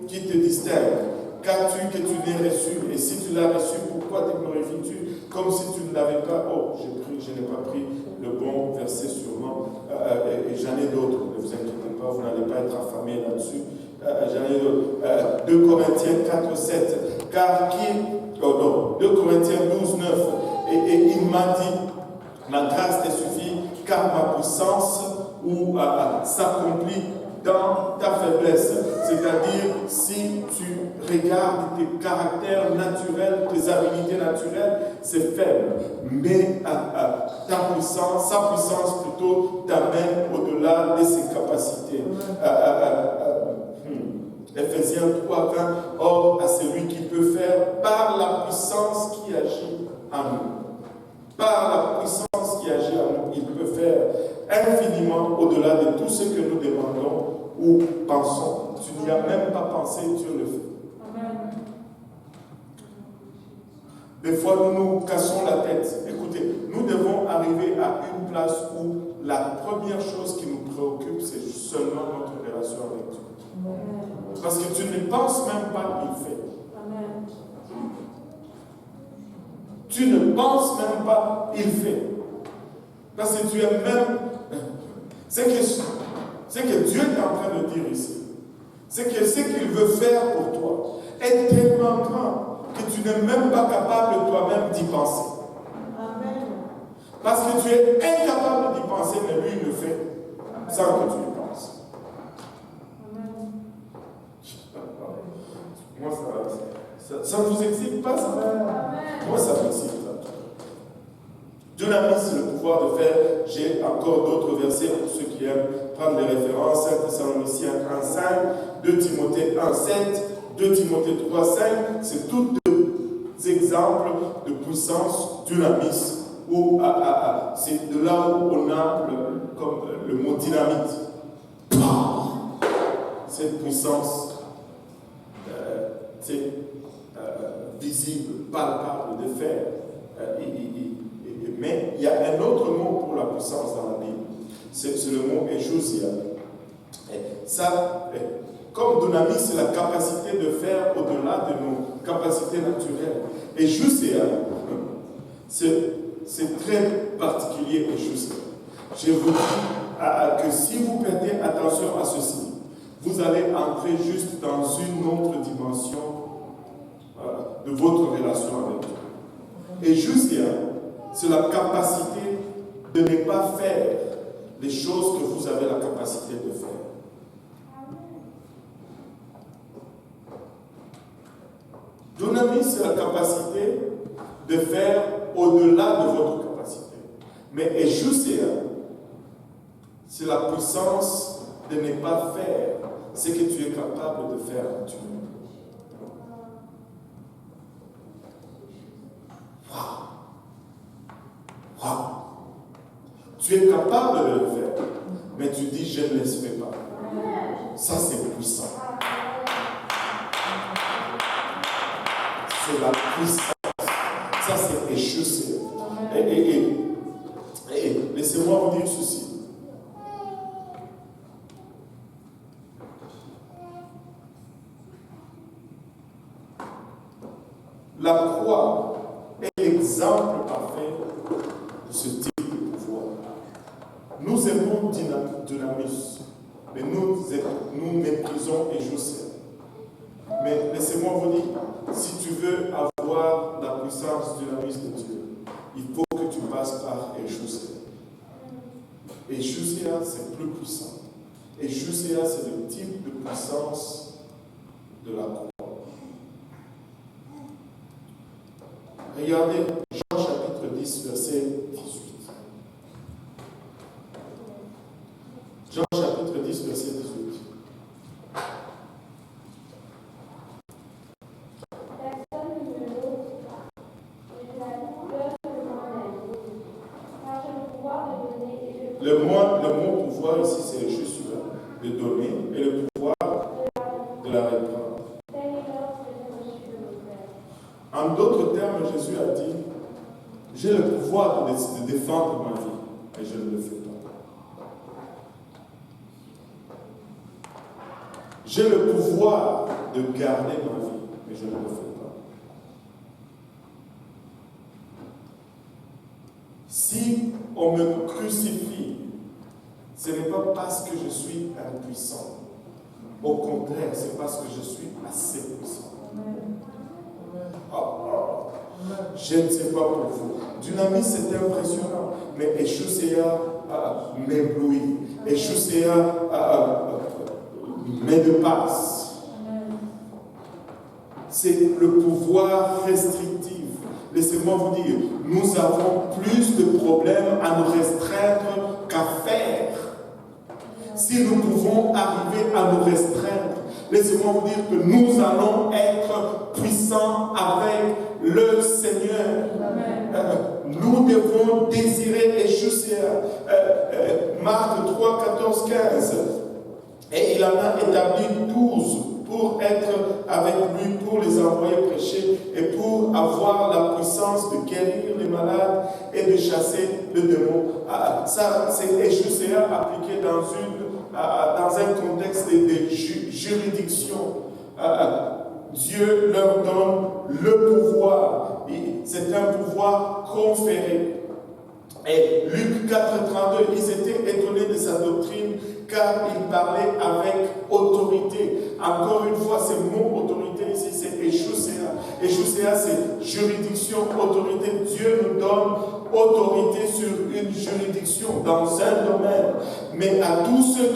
qui te distingue? Qu'as-tu que tu n'aies reçu? Et si tu l'as reçu, pourquoi te glorifies-tu comme si tu ne l'avais pas? Oh, je n'ai pas pris le bon verset sûrement. Et j'en ai d'autres, ne vous inquiétez pas, vous n'allez pas être affamés là-dessus. J'en ai d'autres. 2 Corinthiens 4, 7. Car qui... Oh non, 2 Corinthiens 12, 9. Et il m'a dit, ma grâce te suffit, car ma puissance s'accomplit dans ta faiblesse. C'est-à-dire, si tu regardes tes caractères naturels, tes habilités naturelles, c'est faible. Mais sa puissance plutôt t'amène au-delà de ses capacités. Ephésiens 3, 20. Or, à celui qui peut faire par la puissance qui agit en nous. Par la puissance qui agit en nous, il peut faire infiniment au-delà de tout ce que nous demandons ou pensons. Tu n'y as même pas pensé, Dieu le fait. Amen. Des fois, nous nous cassons la tête. Écoutez, nous devons arriver à une place où la première chose qui nous préoccupe, c'est seulement notre relation avec Dieu. Amen. Parce que tu ne penses même pas qu'il fait. Amen. Tu ne penses même pas, il fait. Parce que tu es même... C'est que Dieu est en train de dire ici. C'est que ce qu'il veut faire pour toi est tellement grand que tu n'es même pas capable toi-même d'y penser. Amen. Parce que tu es incapable d'y penser, mais lui, il le fait sans que tu y penses. Amen. Moi, ça ne vous excite pas, ça? Amen. Moi, ça m'excite. Dunamis, c'est le pouvoir de faire. J'ai encore d'autres versets pour ceux qui aiment prendre les références. 1 Thessaloniciens 1,5, 2 Timothée 1,7, 2 Timothée 3,5. C'est tous des exemples de puissance dunamis. C'est de là où on a le mot dynamite. Cette puissance, c'est visible, palpable, de faire. Mais il y a un autre mot pour la puissance dans la Bible. C'est le mot Ejousia. Ça, comme dunamis, c'est la capacité de faire au-delà de nos capacités naturelles. Ejousia, c'est très particulier, Ejousia. Je vous dis que si vous prêtez attention à ceci, vous allez entrer juste dans une autre dimension de votre relation avec Dieu. Ejousia, c'est la capacité de ne pas faire les choses que vous avez la capacité de faire. Dunamis, c'est la capacité de faire au-delà de votre capacité. Mais Ejousia, c'est la puissance de ne pas faire ce que tu es capable de faire actuellement. Wow. Tu es capable de le faire, mais tu dis je ne le fais pas. Ça c'est puissant. C'est la puissance. Ça c'est échoué. Et laissez-moi vous dire ceci. La croix est l'exemple parfait de ce type de pouvoir. Nous aimons Dunamis, mais nous méprisons Ejousia. Mais laissez-moi vous dire, si tu veux avoir la puissance Dunamis de Dieu, il faut que tu passes par Ejousia. Ejousia, c'est plus puissant. Ejousia, c'est le type de puissance de la croix. Regardez Jean chapitre 10, verset 18. Jean chapitre 10, verset 18. Le mot pouvoir ici, c'est juste de donner et le pouvoir de la reprendre. En d'autres termes, Jésus a dit, j'ai le pouvoir de défendre ma vie, mais je ne le fais pas. J'ai le pouvoir de garder ma vie, mais je ne le fais pas. Si on me crucifie, ce n'est pas parce que je suis impuissant. Au contraire, c'est parce que je suis assez puissant. Je ne sais pas pour vous. Dunamis, c'est impressionnant. Mais Échouséa m'éblouit. Échouséa met de passe. C'est le pouvoir restrictif. Laissez-moi vous dire, nous avons plus de problèmes à nous restreindre qu'à faire. Si nous pouvons arriver à nous restreindre, laissez-moi vous dire que nous allons être puissants avec le Seigneur. Nous devons désirer Échouséa. Marc 3, 14, 15. Et il en a établi 12 pour être avec lui, pour les envoyer prêcher et pour avoir la puissance de guérir les malades et de chasser le démon. Ça, c'est Échouséa appliqué dans un contexte de juridiction. Dieu leur donne le pouvoir. C'est un pouvoir conféré. Et Luc 4, 32, ils étaient étonnés de sa doctrine car il parlait avec autorité. Encore une fois, ce mot autorité ici, c'est Échouséa. Échouséa, c'est juridiction, autorité. Dieu nous donne autorité sur une juridiction dans un domaine. Mais à tous ceux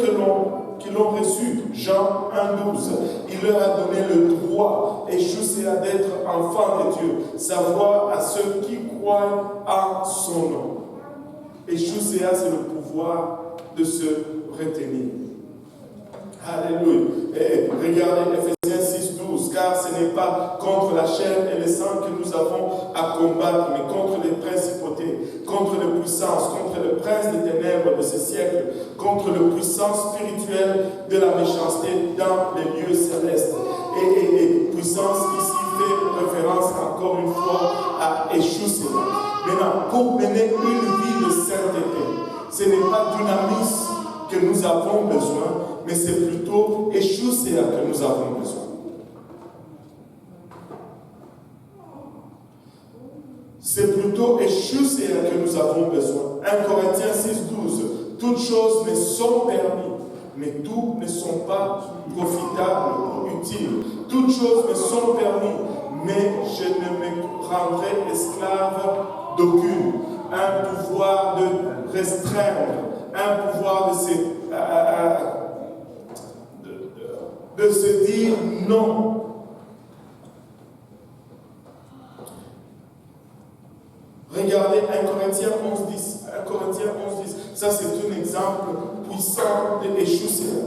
qui l'ont reçu, Jean 1,12, il leur a donné le droit, Échouséa, d'être enfants de Dieu, savoir à ceux qui croient en son nom. Échouséa, c'est le pouvoir de se retenir. Alléluia. Et regardez Ephésiens 6,12, car ce n'est pas contre la chair et le sang que nous avons à combattre, mais contre les principautés, contre les puissances, contre le prince des ténèbres de ce siècle, contre les puissances spirituelles de la méchanceté dans les lieux célestes. Et puissance ici fait référence encore une fois à Échouséa. Maintenant, pour mener une vie de sainteté, ce n'est pas Dunamis que nous avons besoin, mais c'est plutôt Échouséa que nous avons besoin. C'est plutôt Échouséa que nous avons besoin. 1 Corinthiens 6,12. Toutes choses me sont permises, mais toutes ne sont pas profitables ou utiles. Toutes choses me sont permises, mais je ne me rendrai esclave d'aucune. Un pouvoir de restreindre, un pouvoir de se dire non. Regardez 1 Corinthiens 11.10. 1 Corinthiens 11.10. Ça, c'est un exemple puissant de Échouséa.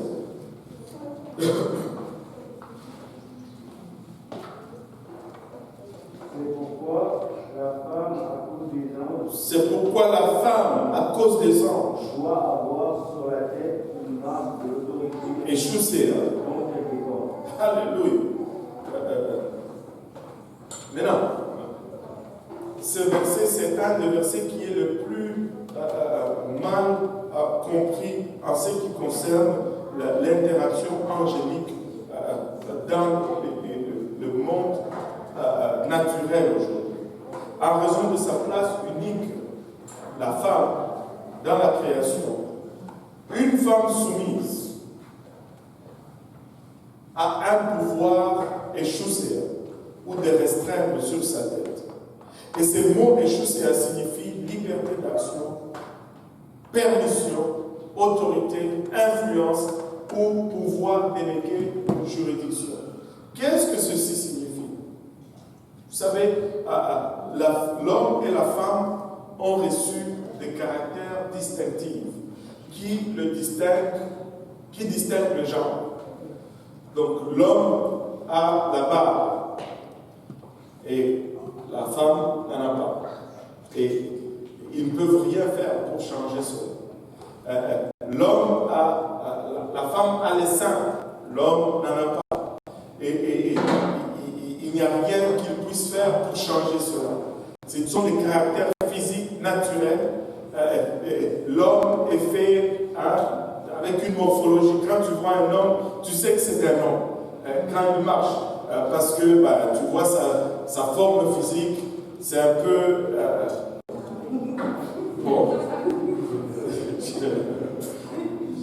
C'est pourquoi la femme, à cause des anges, doit avoir sur la tête une marque d'autorité. Échouséa. Alléluia. Maintenant, ce verset, c'est un des versets qui est le plus mal compris en ce qui concerne l'interaction angélique dans le monde naturel aujourd'hui. En raison de sa place unique, la femme, dans la création, une femme soumise a un pouvoir Échouséa ou de restreindre sur sa tête. Et ce mot Échouséa signifie liberté d'action, permission, autorité, influence ou pouvoir délégué ou juridiction. Qu'est-ce que ceci signifie? Vous savez, l'homme et la femme ont reçu des caractères distinctifs qui distinguent le genre. Donc l'homme a la barbe et la femme n'en a pas. Et ils ne peuvent rien faire pour changer cela. La femme a les seins, l'homme n'en a pas. Et il n'y a rien qu'il puisse faire pour changer cela. Ce sont des caractères physiques naturels. L'homme est fait avec une morphologie. Quand tu vois un homme, tu sais que c'est un homme. Quand il marche, parce que tu vois sa forme physique, c'est un peu... bon,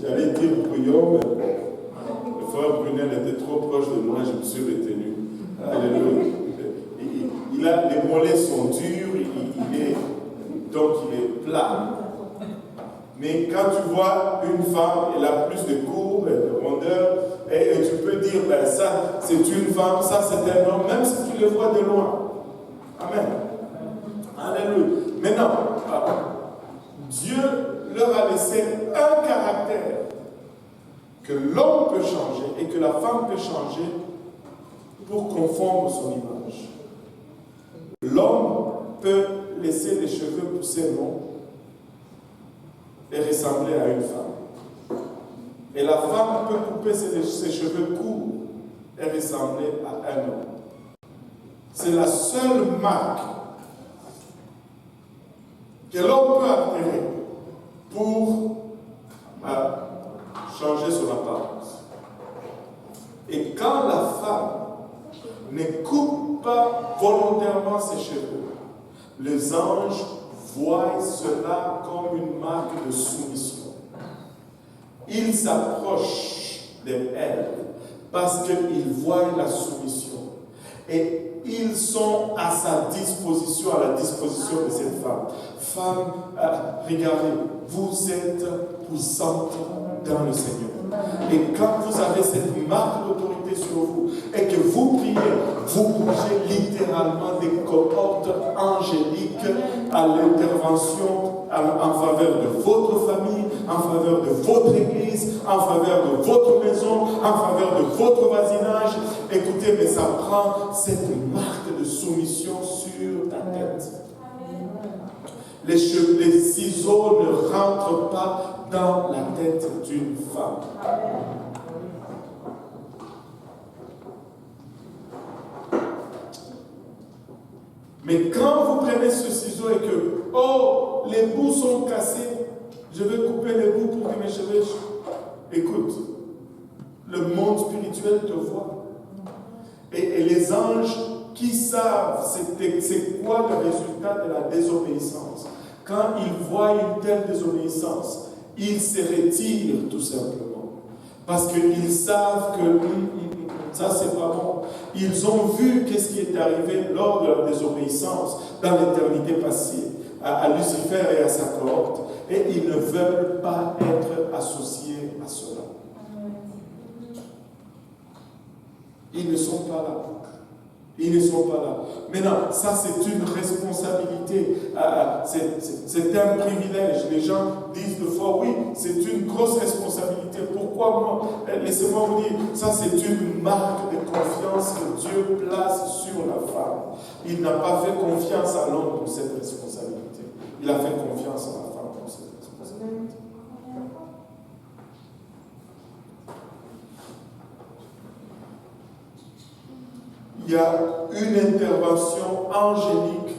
j'allais dire brouillon, mais le frère Brunel était trop proche de moi, je me suis retenu. Alléluia. Il a, les mollets sont durs, donc il est plat. Mais quand tu vois une femme, elle a plus de courbes, de rondeur, et tu peux dire, ça c'est une femme, ça c'est un homme, même si tu le vois de loin. Amen. Alléluia. Maintenant, Dieu leur a laissé un caractère que l'homme peut changer et que la femme peut changer pour confondre son image. L'homme peut laisser les cheveux pousser longs et ressembler à une femme. Et la femme peut couper ses cheveux courts et ressembler à un homme. C'est la seule marque que l'homme peut altérer pour changer son apparence. Et quand la femme ne coupe pas volontairement ses cheveux, les anges voient cela comme une marque de soumission. Ils s'approchent d'elle parce qu'ils voient la soumission. Et ils sont à sa disposition, à la disposition de cette femme. Femme, regardez, vous êtes puissante dans le Seigneur. Et quand vous avez cette marque d'autorité sur vous et que vous priez, vous bougez littéralement des cohortes angéliques à l'intervention en faveur de votre famille, en faveur de votre église, en faveur de votre maison, en faveur de votre voisinage. Écoutez, mais ça prend cette marque de soumission sur ta tête. Les ciseaux ne rentrent pas dans la tête d'une femme. Mais quand vous prenez ce ciseau et que, oh, les bouts sont cassés, je vais couper les bouts pour que mes cheveux... Écoute, le monde spirituel te voit. Et les anges qui savent c'est quoi le résultat de la désobéissance. Quand ils voient une telle désobéissance, ils se retirent tout simplement. Parce qu'ils savent que ça c'est pas bon. Ils ont vu qu'est-ce qui est arrivé lors de la désobéissance dans l'éternité passée à Lucifer et à sa cohorte. Et ils ne veulent pas être associés à cela. Ils ne sont pas là. Ils ne sont pas là. Maintenant, ça c'est une responsabilité, c'est un privilège. Les gens disent de fois, oui, c'est une grosse responsabilité. Pourquoi moi? Laissez-moi vous dire, ça c'est une marque de confiance que Dieu place sur la femme. Il n'a pas fait confiance à l'homme pour cette responsabilité. Il a fait confiance à la femme pour cette responsabilité. Il y a une intervention angélique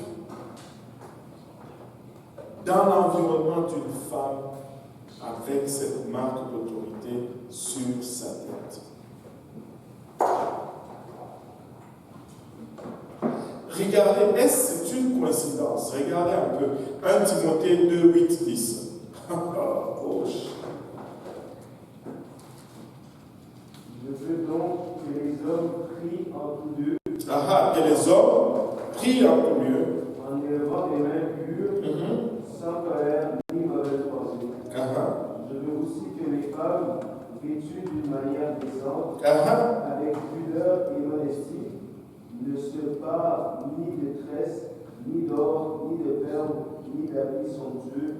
dans l'environnement d'une femme avec cette marque d'autorité sur sa tête. Regardez, est-ce que c'est une coïncidence? Regardez un peu. 1 Timothée 2, 8, 10. Je veux donc que les hommes prient en tout lieu. Que les hommes prient en tout lieu. En élevant des mains pures, sans colère ni mauvaise pensée. Je veux aussi que les femmes, vêtues d'une manière décente, avec pudeur et modestie, ne se parent ni de tresses, ni d'or, ni de perles, ni d'habits somptueux,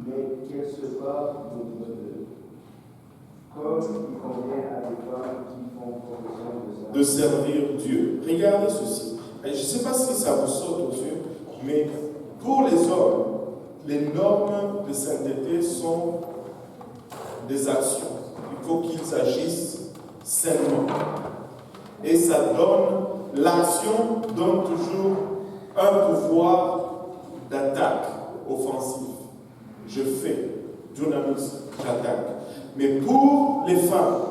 mais qu'elles se parent de bonheur. Comme il convient à des femmes qui font profession de servir Dieu. Regardez ceci. Je ne sais pas si ça vous saute aux yeux, mais pour les hommes, les normes de sainteté sont des actions. Il faut qu'ils agissent sainement. Et ça donne, l'action donne toujours un pouvoir d'attaque offensive. Je fais, dunamis, j'attaque. Mais pour les femmes,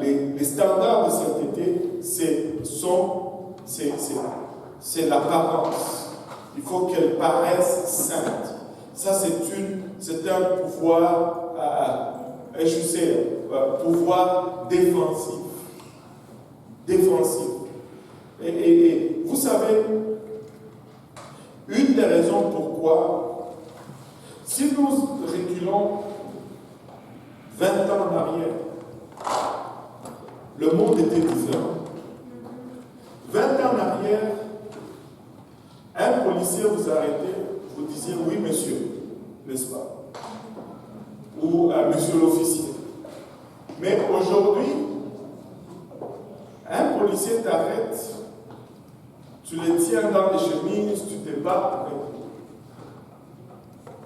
les standards de sainteté, c'est l'apparence. Il faut qu'elles paraissent saintes. Ça, c'est un pouvoir, pouvoir défensif. Et vous savez, une des raisons pourquoi, si nous reculons 20 ans en arrière, le monde était différent. 20 ans en arrière, un policier vous arrêtait, vous disiez oui monsieur, n'est-ce pas? Ou monsieur l'officier. Mais aujourd'hui, un policier t'arrête, tu les tiens dans les chemises, tu te bats avec lui.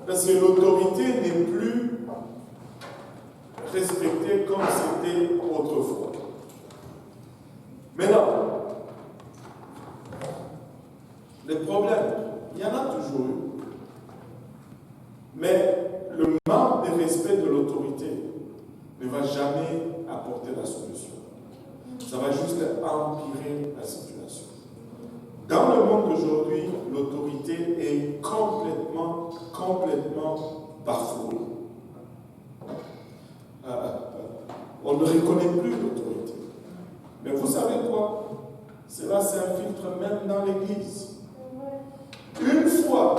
Parce que l'autorité n'est plus respectée comme c'était autrefois. Maintenant, les problèmes, il y en a toujours eu. Mais le manque de respect de l'autorité ne va jamais apporter la solution. Ça va juste empirer la situation. Dans le monde d'aujourd'hui, l'autorité est complètement bafouée. On ne reconnaît plus l'autorité. Mais vous savez quoi? Cela s'infiltre même dans l'Église. Une fois,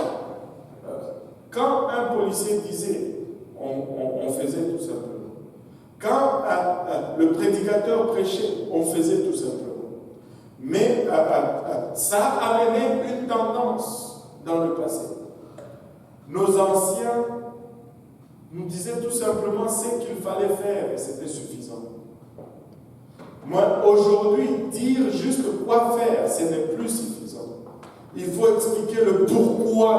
quand un policier disait, on faisait tout simplement. Quand le prédicateur prêchait, on faisait tout simplement. Mais ça a amené une tendance dans le passé. Nos anciens nous disaient tout simplement ce qu'il fallait faire et c'était suffisant. Moi, aujourd'hui, dire juste quoi faire, ce n'est plus suffisant. Il faut expliquer le pourquoi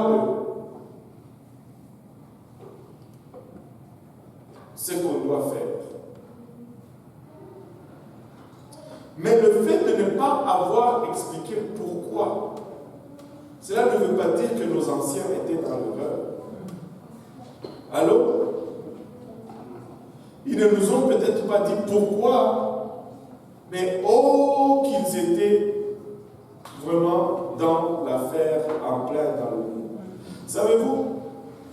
de ce qu'on doit faire. Mais le fait de ne pas avoir expliqué pourquoi, cela ne veut pas dire que nos anciens étaient dans l'erreur. Allô? Ils ne nous ont peut-être pas dit pourquoi, mais oh qu'ils étaient vraiment dans l'affaire en plein dans le monde. Savez-vous,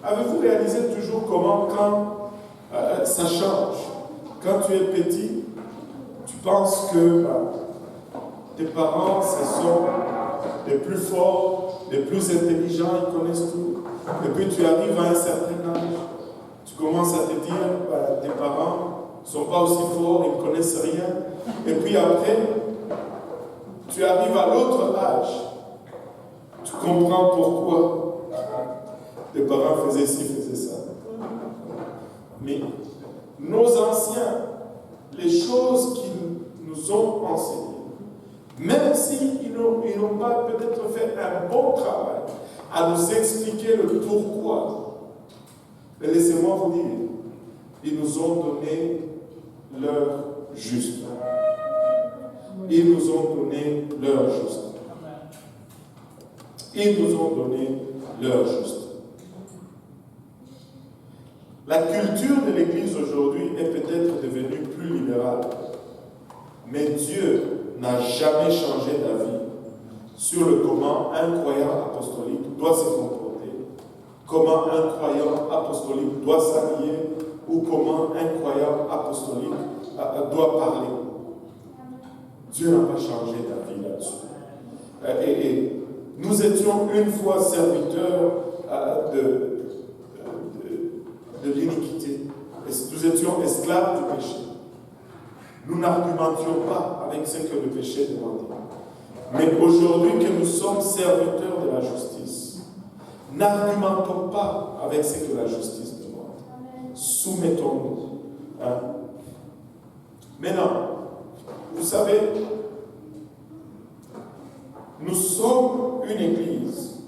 avez-vous réalisé toujours comment quand ça change? Quand tu es petit, tu penses que tes parents, ce sont les plus forts, les plus intelligents, ils connaissent tout. Et puis tu arrives à un certain âge, tu commences à te dire, tes parents ne sont pas aussi forts, ils ne connaissent rien. Et puis après, tu arrives à l'autre âge, tu comprends pourquoi tes parents faisaient ci, faisaient ça. Mais nos anciens, les choses qu'ils nous ont enseignées, même s'ils n'ont pas peut-être fait un bon travail à nous expliquer le pourquoi, mais laissez-moi vous dire, ils nous ont donné leur juste. Ils nous ont donné leur juste. Ils nous ont donné leur juste. La culture de l'Église aujourd'hui est peut-être devenue plus libérale. Mais Dieu n'a jamais changé d'avis sur le comment un croyant apostolique doit se comporter, comment un croyant apostolique doit s'habiller ou comment un croyant apostolique doit parler. Dieu n'a pas changé d'avis là-dessus. Et nous étions une fois serviteurs de l'iniquité. Nous étions esclaves du péché. Nous n'argumentions pas avec ce que le péché demandait. Mais aujourd'hui que nous sommes serviteurs de la justice, n'argumentons pas avec ce que la justice demande. Soumettons-nous. Maintenant, vous savez, nous sommes une église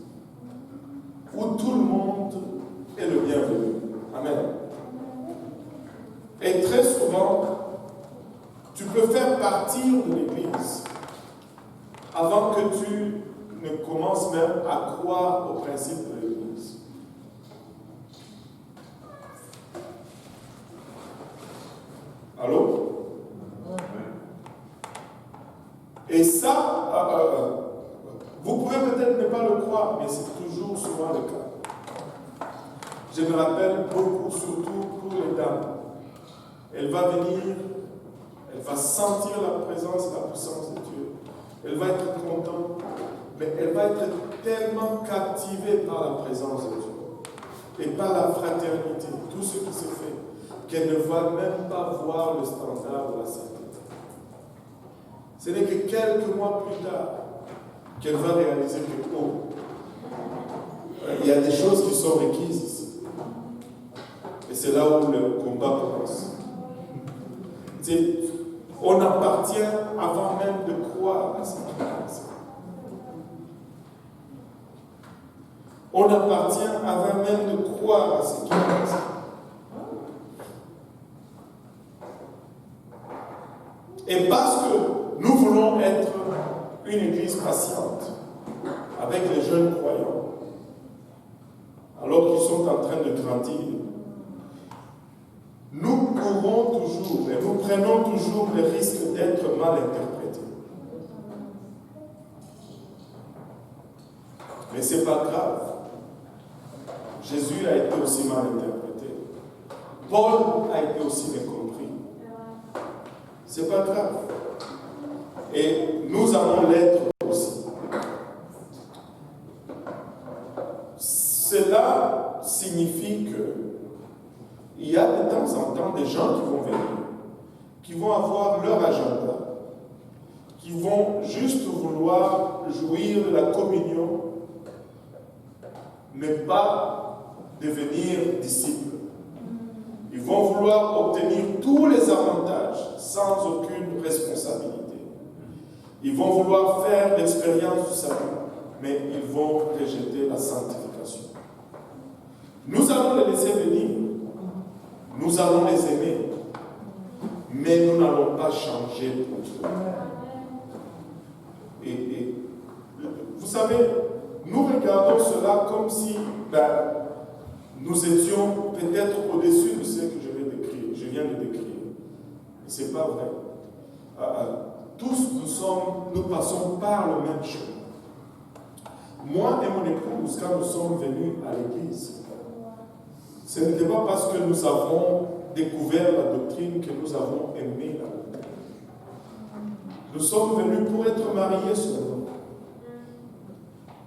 où tout le monde est le bienvenu. Amen. partir de l'Église avant que tu ne commences même à croire au principe de l'Église. Allô? Et ça, vous pouvez peut-être ne pas le croire, mais c'est toujours souvent le cas. Je me rappelle beaucoup, surtout pour les dames. Elle va venir, elle va sentir la présence et la puissance de Dieu. Elle va être contente, mais elle va être tellement captivée par la présence de Dieu et par la fraternité, tout ce qui se fait, qu'elle ne va même pas voir le standard de la sainteté. Ce n'est que quelques mois plus tard qu'elle va réaliser que, oh, il y a des choses qui sont requises ici. Et c'est là où le combat commence. On appartient avant même de croire à ce qui est passé. On appartient avant même de croire à ce qui est passé. Et parce que nous voulons être une église patiente avec les jeunes croyants, alors qu'ils sont en train de grandir, nous courons toujours et nous prenons toujours le risque d'être mal interprétés. Mais ce n'est pas grave. Jésus a été aussi mal interprété. Paul a été aussi mécompris. Ce n'est pas grave. Et nous allons l'être aussi. Cela signifie que il y a de temps en temps des gens qui vont venir, qui vont avoir leur agenda, qui vont juste vouloir jouir de la communion, mais pas devenir disciples. Ils vont vouloir obtenir tous les avantages sans aucune responsabilité. Ils vont vouloir faire l'expérience du salut, mais ils vont rejeter la sanctification. Nous allons les laisser venir. Nous allons les aimer, mais nous n'allons pas changer pour eux. Et vous savez, nous regardons cela comme si nous étions peut-être au-dessus de ce que je viens de décrire. Et ce n'est pas vrai. Tous nous passons par le même chemin. Moi et mon épouse, quand nous sommes venus à l'église, ce n'était pas parce que nous avons découvert la doctrine que nous avons aimé la doctrine. Nous sommes venus pour être mariés seulement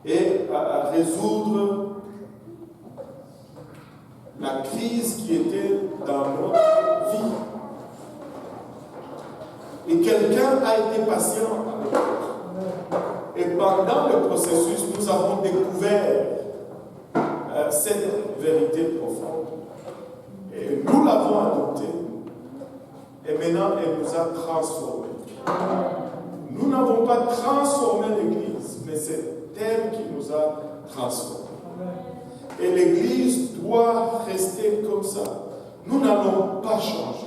et à résoudre la crise qui était dans notre vie. Et quelqu'un a été patient avec nous. Et pendant le processus, nous avons découvert cette vérité profonde. Et nous l'avons adoptée. Et maintenant, elle nous a transformés. Nous n'avons pas transformé l'Église, mais c'est elle qui nous a transformés. Et l'Église doit rester comme ça. Nous n'allons pas changer.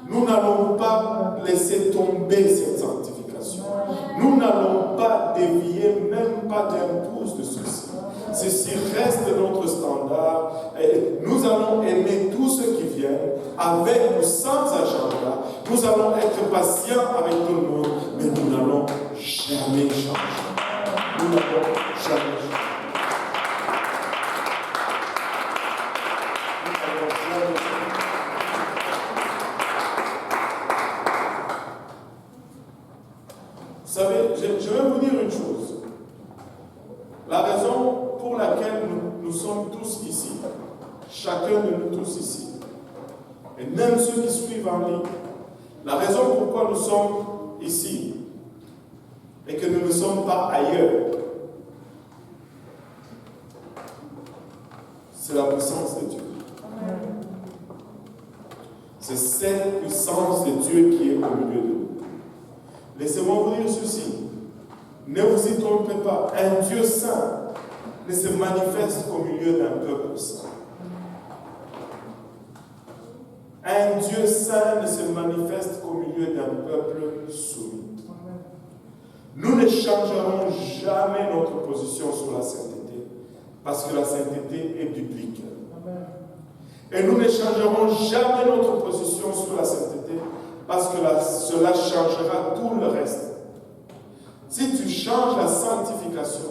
Nous n'allons pas laisser tomber cette sanctification. Nous n'allons pas dévier même pas d'un pouce de ceci. Ceci reste notre standard. Et nous allons aimer tous ceux qui viennent, avec ou sans agenda. Nous allons être patients avec tout le monde, mais nous n'allons jamais changer. Nous n'allons jamais changer. Vous savez, je vais vous dire une chose. La raison pour laquelle nous sommes tous ici, chacun de nous tous ici, et même ceux qui suivent en ligne, la raison pourquoi nous sommes ici et que nous ne sommes pas ailleurs, c'est la puissance de Dieu. C'est cette puissance de Dieu qui est au milieu de nous. Laissez-moi vous dire ceci. Ne vous y trompez pas. Un Dieu saint ne se manifeste qu'au milieu d'un peuple saint. Un Dieu saint ne se manifeste qu'au milieu d'un peuple soumis. Nous ne changerons jamais notre position sur la sainteté, parce que la sainteté est biblique. Et nous ne changerons jamais notre position sur la sainteté, parce que cela changera tout le reste. Si tu changes la sanctification,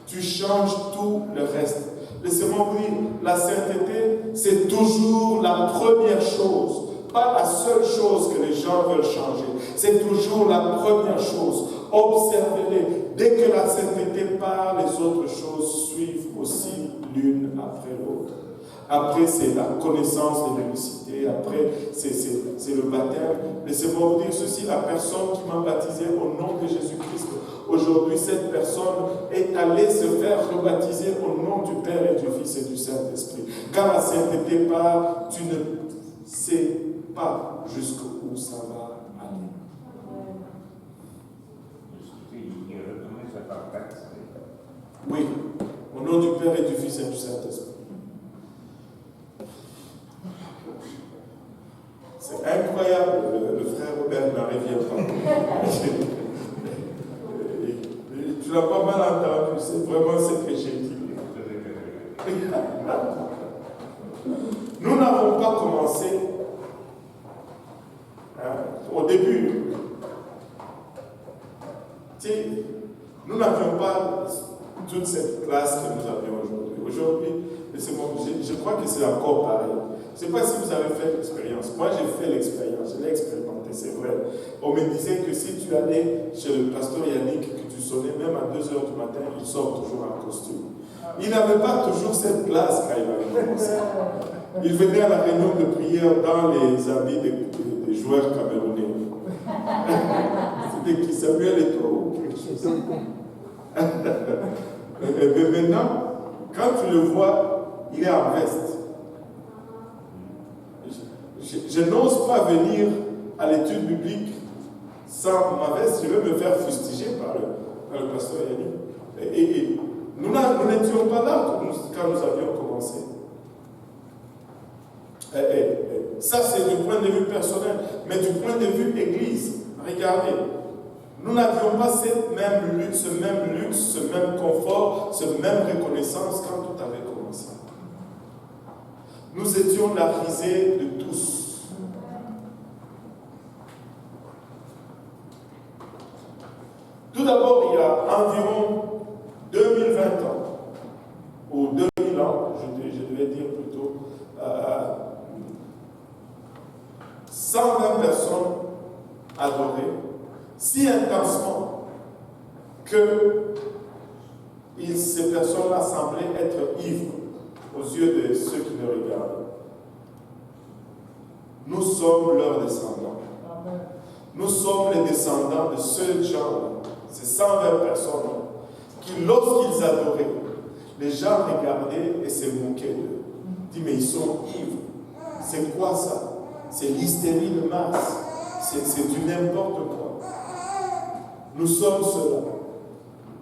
tu changes tout le reste. Laissez-moi vous dire, la sainteté, c'est toujours la première chose, pas la seule chose que les gens veulent changer. C'est toujours la première chose. Observez-les. Dès que la sainteté part, les autres choses suivent aussi l'une après l'autre. Après, c'est la connaissance de l'unicité. Après, c'est le baptême. Laissez-moi vous dire ceci, la personne qui m'a baptisé au nom de Jésus-Christ, aujourd'hui, cette personne est allée se faire rebaptiser au nom du Père et du Fils et du Saint-Esprit. Quand la sainteté part, tu ne sais pas jusqu'où ça va aller. Oui, au nom du Père et du Fils et du Saint-Esprit. C'est incroyable, le frère Robert n'arrive pas. Tu l'as pas mal entendu, c'est vraiment ce que j'ai dit. Nous n'avons pas commencé au début. Nous n'avions pas toute cette classe que nous avions aujourd'hui. Aujourd'hui, je crois que c'est encore pareil. Je ne sais pas si vous avez fait l'expérience. Moi, j'ai fait l'expérience, je l'ai expérimenté, c'est vrai. On me disait que si tu allais chez le pasteur Yannick, que tu sonnais même à 2h du matin, il sort toujours en costume. Il n'avait pas toujours cette place quand il avait commencé. Il venait à la réunion de prière dans les habits des joueurs camerounais. C'était qui Samuel et toi. Mais maintenant, quand tu le vois, il est en veste. Je n'ose pas venir à l'étude biblique sans ma veste. Je vais me faire fustiger par le pasteur Yannick. Et nous n'étions pas là quand nous avions commencé. Ça, c'est du point de vue personnel. Mais du point de vue Église, regardez. Nous n'avions pas ce même luxe, ce même confort, cette même reconnaissance quand tout avait commencé. Nous étions la risée de tous. Tout d'abord, il y a environ 2020 ans, ou 2000 ans, je devais dire plutôt, 120 personnes adoraient si intensement que ces personnes-là semblaient être ivres aux yeux de ceux qui les regardent. Nous sommes leurs descendants. Amen. Nous sommes les descendants de ceux gens, ces 120 personnes, qui, lorsqu'ils adoraient, les gens regardaient et se moquaient d'eux. Ils disaient, mais ils sont ivres. C'est quoi ça? C'est l'hystérie de masse. C'est du n'importe quoi. Nous sommes ceux-là.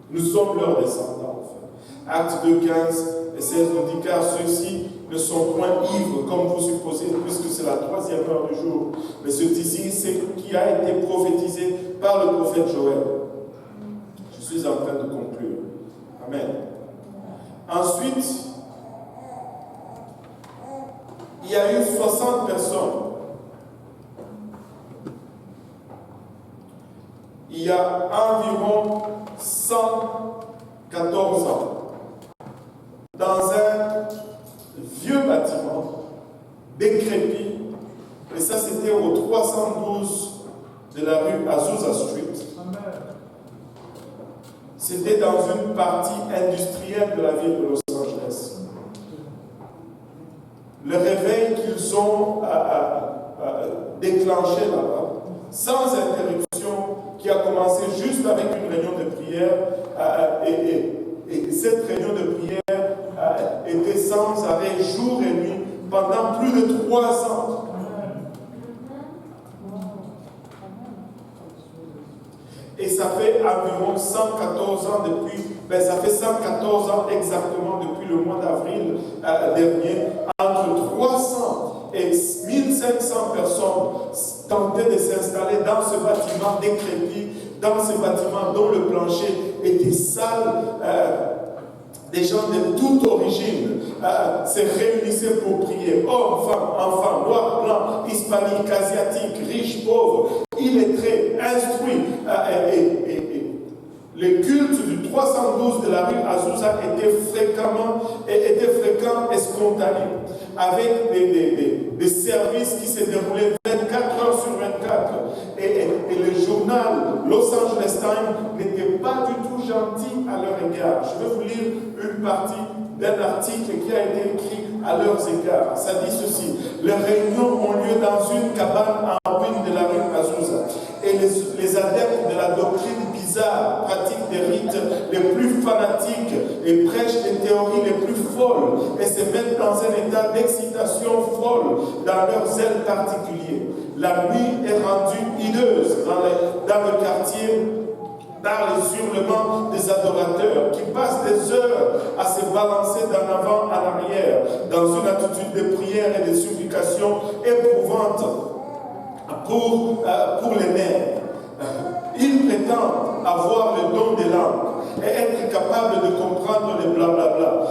Nous sommes leurs descendants, en fait. Actes 2, 15 et 16 nous dit, car ceux-ci ne sont point ivres, comme vous supposez, puisque c'est la 3e heure du jour. Mais ce ici, c'est qui a été prophétisé par le prophète Joël. Je suis en train de conclure. Amen. Ensuite, il y a eu 60 personnes. Il y a environ 114 ans, dans un vieux bâtiment décrépit, et ça c'était au 312 de la rue Azusa Street. C'était dans une partie industrielle de la ville de Los Angeles. Le réveil qu'ils ont déclenché là-bas, sans interruption, qui a commencé juste avec une réunion de prière, et cette réunion de prière était sans arrêt, jour et nuit, pendant plus de 3 ans. Et ça fait environ 114 ans depuis, ça fait 114 ans exactement depuis le mois d'avril dernier, entre 300 et 1500 s'installer dans ce bâtiment décrépit, dans ce bâtiment dont le plancher était sale. Des gens de toute origine se réunissaient pour prier. Hommes, femmes, enfants, noirs, blancs, hispaniques, asiatiques, riches, pauvres, illettrés, instruits. Le culte du 312 de la rue Azusa était fréquent et spontané, avec des services qui se déroulaient 24 heures sur 24. Et le journal Los Angeles Times n'était pas du tout gentil à leur égard. Je vais vous lire une partie d'un article qui a été écrit à leurs égards. Ça dit ceci: les réunions ont lieu dans une cabane en ruine de la rue Azusa. Et les adeptes de la doctrine bizarre pratiquent des rites les plus fanatiques et prêchent des théories les plus folles et se mettent dans un état d'excitation folle dans leurs ailes particuliers. La nuit est rendue hideuse dans le quartier par les hurlements des adorateurs qui passent des heures à se balancer d'en avant à l'arrière dans une attitude de prière et de supplication éprouvante pour les nerfs. Ils prétendent avoir le don des langues et être capables de comprendre le blablabla.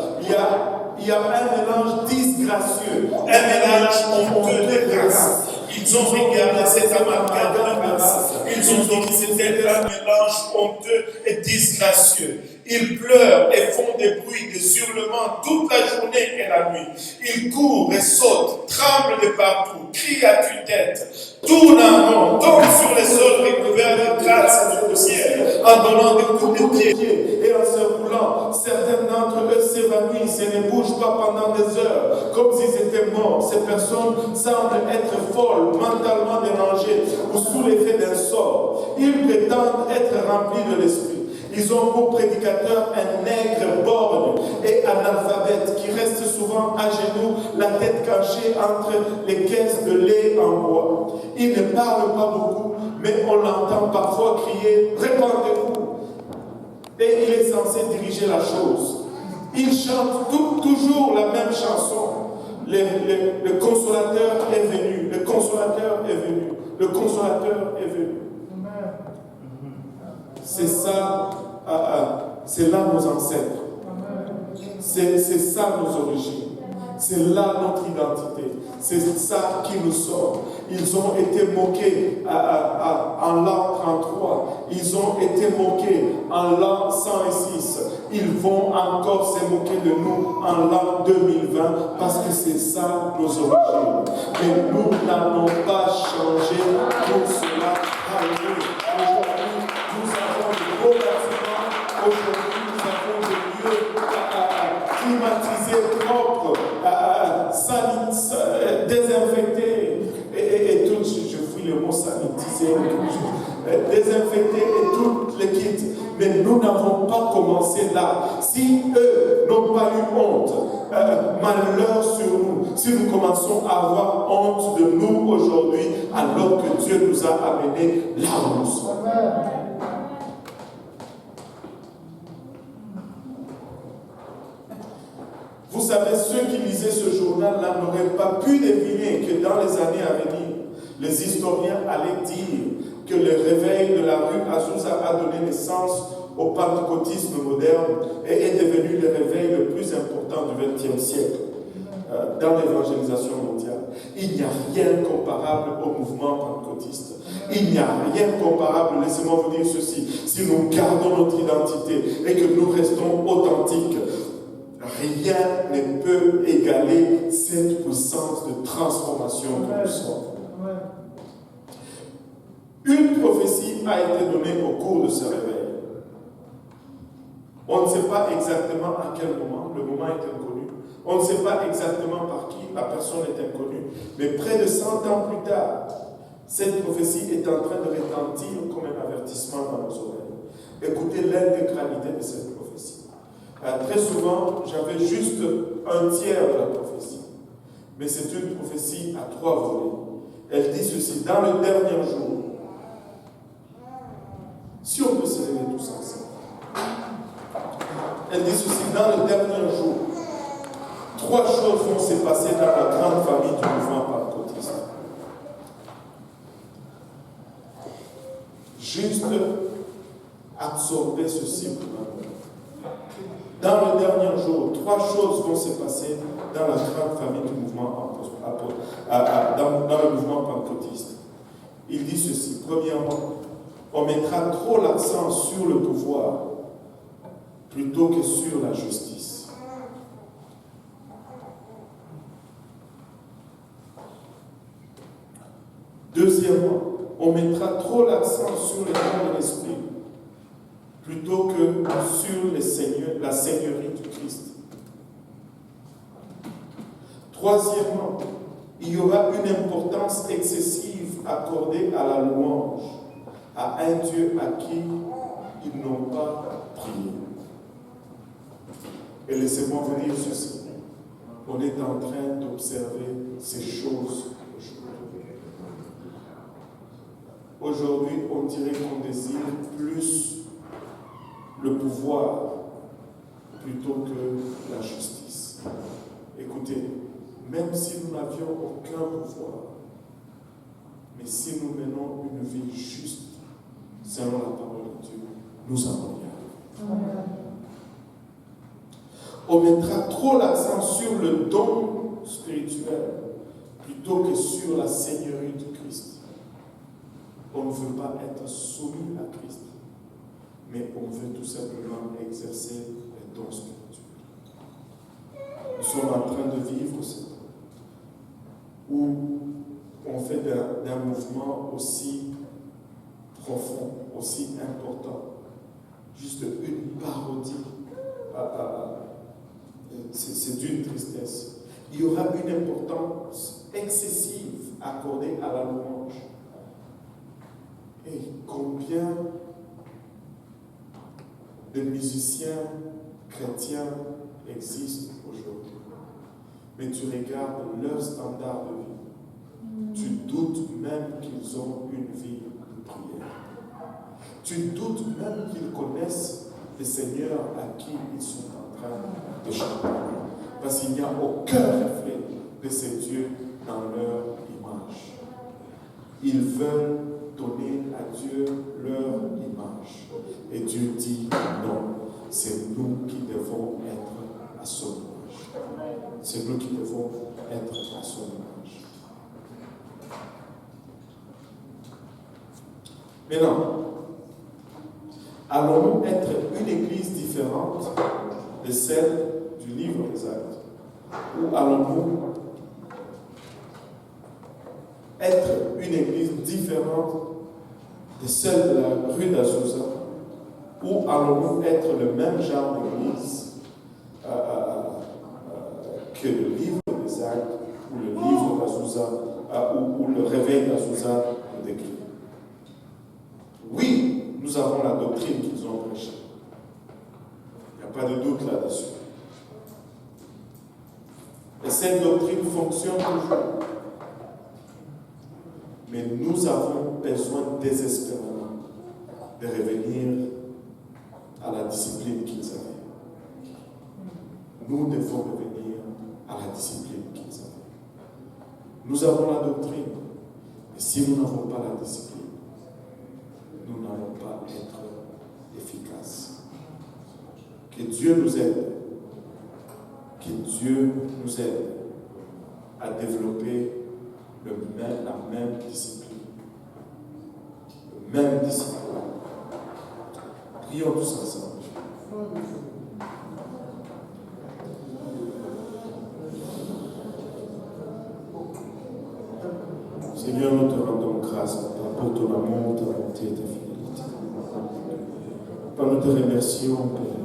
Il y a un mélange disgracieux, un mélange honteux de grâce. Ils ont regardé cet amalgame de grâce. Ils ont dit que c'était un mélange honteux et disgracieux. Ils pleurent et font des bruits, des hurlements toute la journée et la nuit. Ils courent et sautent, tremblent de partout, crient à tue-tête, tournent en rond, tombent sur les sols recouverts de grâce et de poussière, en donnant des coups de pied et en se roulant. Certains d'entre eux s'évanouissent et ne bougent pas pendant des heures, comme s'ils étaient morts. Ces personnes semblent être folles, mentalement dérangées ou sous l'effet d'un sort. Ils prétendent être remplis de l'esprit. Ils ont pour prédicateur un nègre borgne et analphabète qui reste souvent à genoux, la tête cachée entre les caisses de lait en bois. Il ne parle pas beaucoup, mais on l'entend parfois crier « Répandez-vous » et il est censé diriger la chose. Il chante toujours la même chanson. Le consolateur est venu, le consolateur est venu, le consolateur est venu. C'est ça, c'est là nos ancêtres. C'est ça nos origines. C'est là notre identité. C'est ça qui nous sommes. Ils ont été moqués en l'an 33. Ils ont été moqués en l'an 106. Ils vont encore se moquer de nous en l'an 2020 parce que c'est ça nos origines. Mais nous n'allons pas changer pour cela. Alléluia. Aujourd'hui, nous avons de beaux bâtiments. Aujourd'hui, nous avons des lieux climatisés, propres, désinfectés. Et tout, je fouille le mot sanitiser, désinfectés et tout le kit. Mais nous n'avons pas commencé là. Si eux n'ont pas eu honte, malheur sur nous, si nous commençons à avoir honte de nous aujourd'hui, alors que Dieu nous a amenés là où nous sommes. Vous savez, ceux qui lisaient ce journal-là n'auraient pas pu deviner que dans les années à venir, les historiens allaient dire que le réveil de la rue Azusa a donné naissance au pentecôtisme moderne et est devenu le réveil le plus important du XXe siècle dans l'évangélisation mondiale. Il n'y a rien comparable au mouvement pentecôtiste. Il n'y a rien comparable, laissez-moi vous dire ceci, si nous gardons notre identité et que nous restons authentiques, rien ne peut égaler cette puissance de transformation que nous sommes. Une prophétie a été donnée au cours de ce réveil. On ne sait pas exactement à quel moment, le moment est inconnu. On ne sait pas exactement par qui, la personne est inconnue. Mais près de 100 ans plus tard, cette prophétie est en train de retentir comme un avertissement dans nos oreilles. Écoutez l'intégralité de cette prophétie. Très souvent, j'avais juste un tiers de la prophétie. Mais c'est une prophétie à 3 volets. Elle dit ceci: dans le dernier jour, si on peut se lever tous ensemble. Elle dit ceci: dans le dernier jour, 3 choses vont se passer dans la grande famille du mouvement pentecôtiste. juste absorber ceci pour l'amour. Dans le dernier jour, 3 choses vont se passer dans la grande famille du mouvement dans le mouvement pentecôtiste. Il dit ceci. Premièrement, on mettra trop l'accent sur le pouvoir plutôt que sur la justice. Deuxièmement, on mettra trop l'accent sur les dons de l'esprit plutôt que sur la seigneurie du Christ. Troisièmement, il y aura une importance excessive accordée à la louange, à un Dieu à qui ils n'ont pas prié. Et laissez-moi vous dire ceci. On est en train d'observer ces choses aujourd'hui. Aujourd'hui, on dirait qu'on désire plus le pouvoir plutôt que la justice. Écoutez, même si nous n'avions aucun pouvoir, mais si nous menons une vie juste selon la parole de Dieu, nous allons y arriver. On mettra trop l'accent sur le don spirituel plutôt que sur la seigneurie du Christ. On ne veut pas être soumis à Christ, mais on veut tout simplement exercer les dons spirituels. Nous sommes en train de vivre ce temps où on fait d'un mouvement aussi profond, aussi important, juste une parodie. C'est d'une tristesse. Il y aura une importance excessive accordée à la louange. Et combien de musiciens chrétiens existent aujourd'hui? Mais tu regardes leur standard de vie. Tu doutes même qu'ils ont une vie de prière. Tu doutes même qu'ils connaissent le Seigneur à qui ils sont en train de chanter. Parce qu'il n'y a aucun reflet de ces dieux dans leur image. Ils veulent donner à Dieu leur image. Et Dieu dit non, c'est nous qui devons être à son image. C'est nous qui devons être à son image. Maintenant, allons-nous être une église différente de celle du livre des Actes? Ou allons-nous être une église différente de celle de la rue d'Azusa? Ou allons-nous être le même genre d'église que le livre des Actes, ou le livre d'Azusa, ou le réveil d'Azusa nous décrit? Oui, nous avons la doctrine qu'ils ont prêchée. Il n'y a pas de doute là-dessus. Et cette doctrine fonctionne toujours. Mais nous avons besoin désespérément de revenir à la discipline qu'ils avaient. Nous devons revenir à la discipline qu'ils avaient. Nous avons la doctrine, mais si nous n'avons pas la discipline, nous n'allons pas être efficaces. Que Dieu nous aide. Que Dieu nous aide à développer la même discipline. Le même discipline. Prions tous ensemble. Seigneur, nous te rendons grâce, Papa, pour ton amour, ta bonté et ta fidélité. Papa, nous te remercions, Père,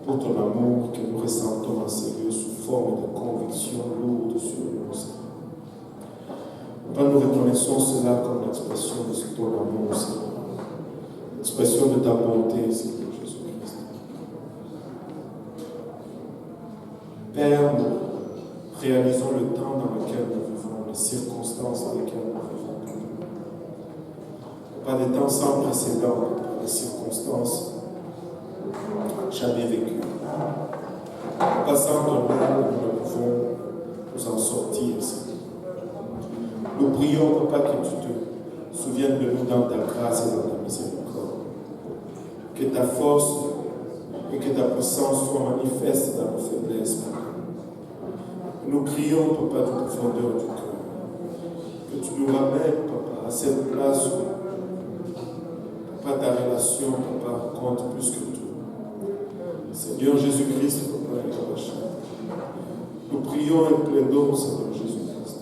pour ton amour que nous ressentons en ces lieux sous forme de conviction lourde sur nous, Seigneur. Papa, nous reconnaissons cela comme l'expression de ton amour, Seigneur. L'expression de ta bonté, Seigneur Jésus-Christ. Père, nous réalisons le temps dans lequel nous vivons, les circonstances dans lesquelles nous vivons. Pas des temps sans précédent, des circonstances jamais vécues. Pas sans ton nom, nous pouvons nous en sortir, Seigneur. Nous prions, Papa, que tu te souviennes vienne de nous dans ta grâce et dans ta miséricorde. Que ta force et que ta puissance soient manifestes dans nos faiblesses, Papa. Nous crions, Papa, de profondeur du cœur, que tu nous ramènes, Papa, à cette place où, Papa, ta relation, Papa, compte plus que tout. Seigneur Jésus-Christ, Papa, et Papa, nous prions et plaidons, Seigneur Jésus-Christ,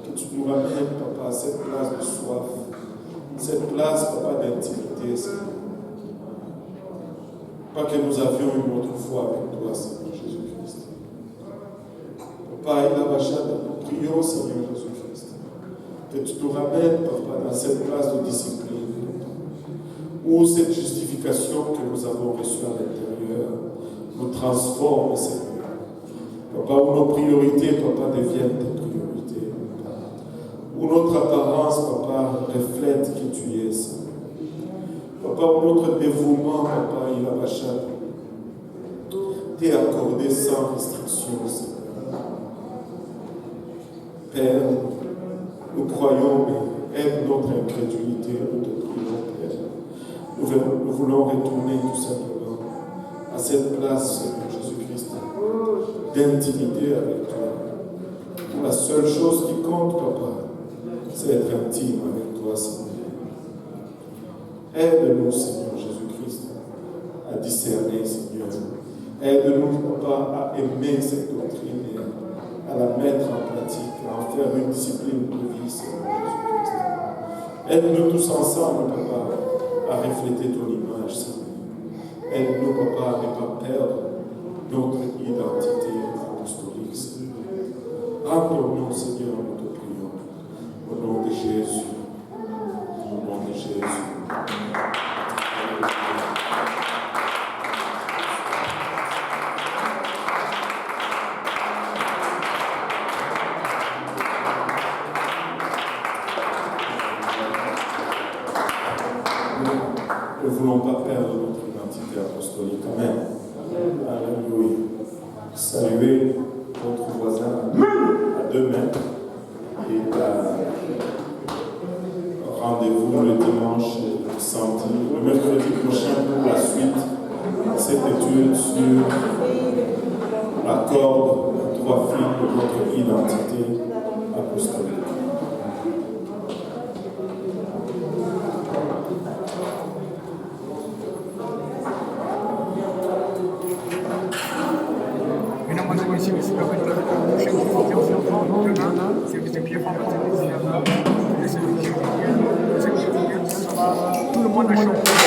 que tu nous ramènes, Papa, à cette place de soif, cette place, Papa, d'intimité, Seigneur. Pas que nous avions une autre foi avec toi, Seigneur Jésus-Christ. Papa, et la Bachade, nous prions, Seigneur Jésus-Christ, que tu nous ramènes, Papa, dans cette place de discipline, où cette justification que nous avons reçue à l'intérieur nous transforme, Seigneur. Papa, où nos priorités, Papa, deviennent tes priorités. Où notre apparence, Papa, reflète qui tu es, Seigneur. Papa, où notre dévouement, Papa, il a Bachade, t'est accordé sans restriction, Seigneur. Père, nous croyons, mais aide notre incrédulité, nous te prions, Père. Nous voulons retourner tout simplement à cette place, Seigneur Jésus-Christ, d'intimité avec toi. La seule chose qui compte, Papa, c'est être intime avec toi, Seigneur. Aide-nous, Seigneur Jésus-Christ, à discerner, Seigneur. Aide-nous, Papa, à aimer cette doctrine et à la mettre en pratique, à en faire une discipline de vie, Seigneur Jésus-Christ. Aide-nous tous ensemble, Papa, à refléter ton image, Seigneur. Aide-nous, Papa, à ne pas perdre notre identité apostolique, Seigneur. Rends-nous, Seigneur, nous te prions. Au nom de Jésus. Au nom de Jésus. Nous ne voulons pas perdre notre identité apostolique. Amen. Alléluia. Saluez votre voisin à 2 mètres et rendez-vous le dimanche samedi, le mercredi prochain pour la suite de cette étude sur la corde, 3 fils de notre identité apostolique. Tout le monde a chanté.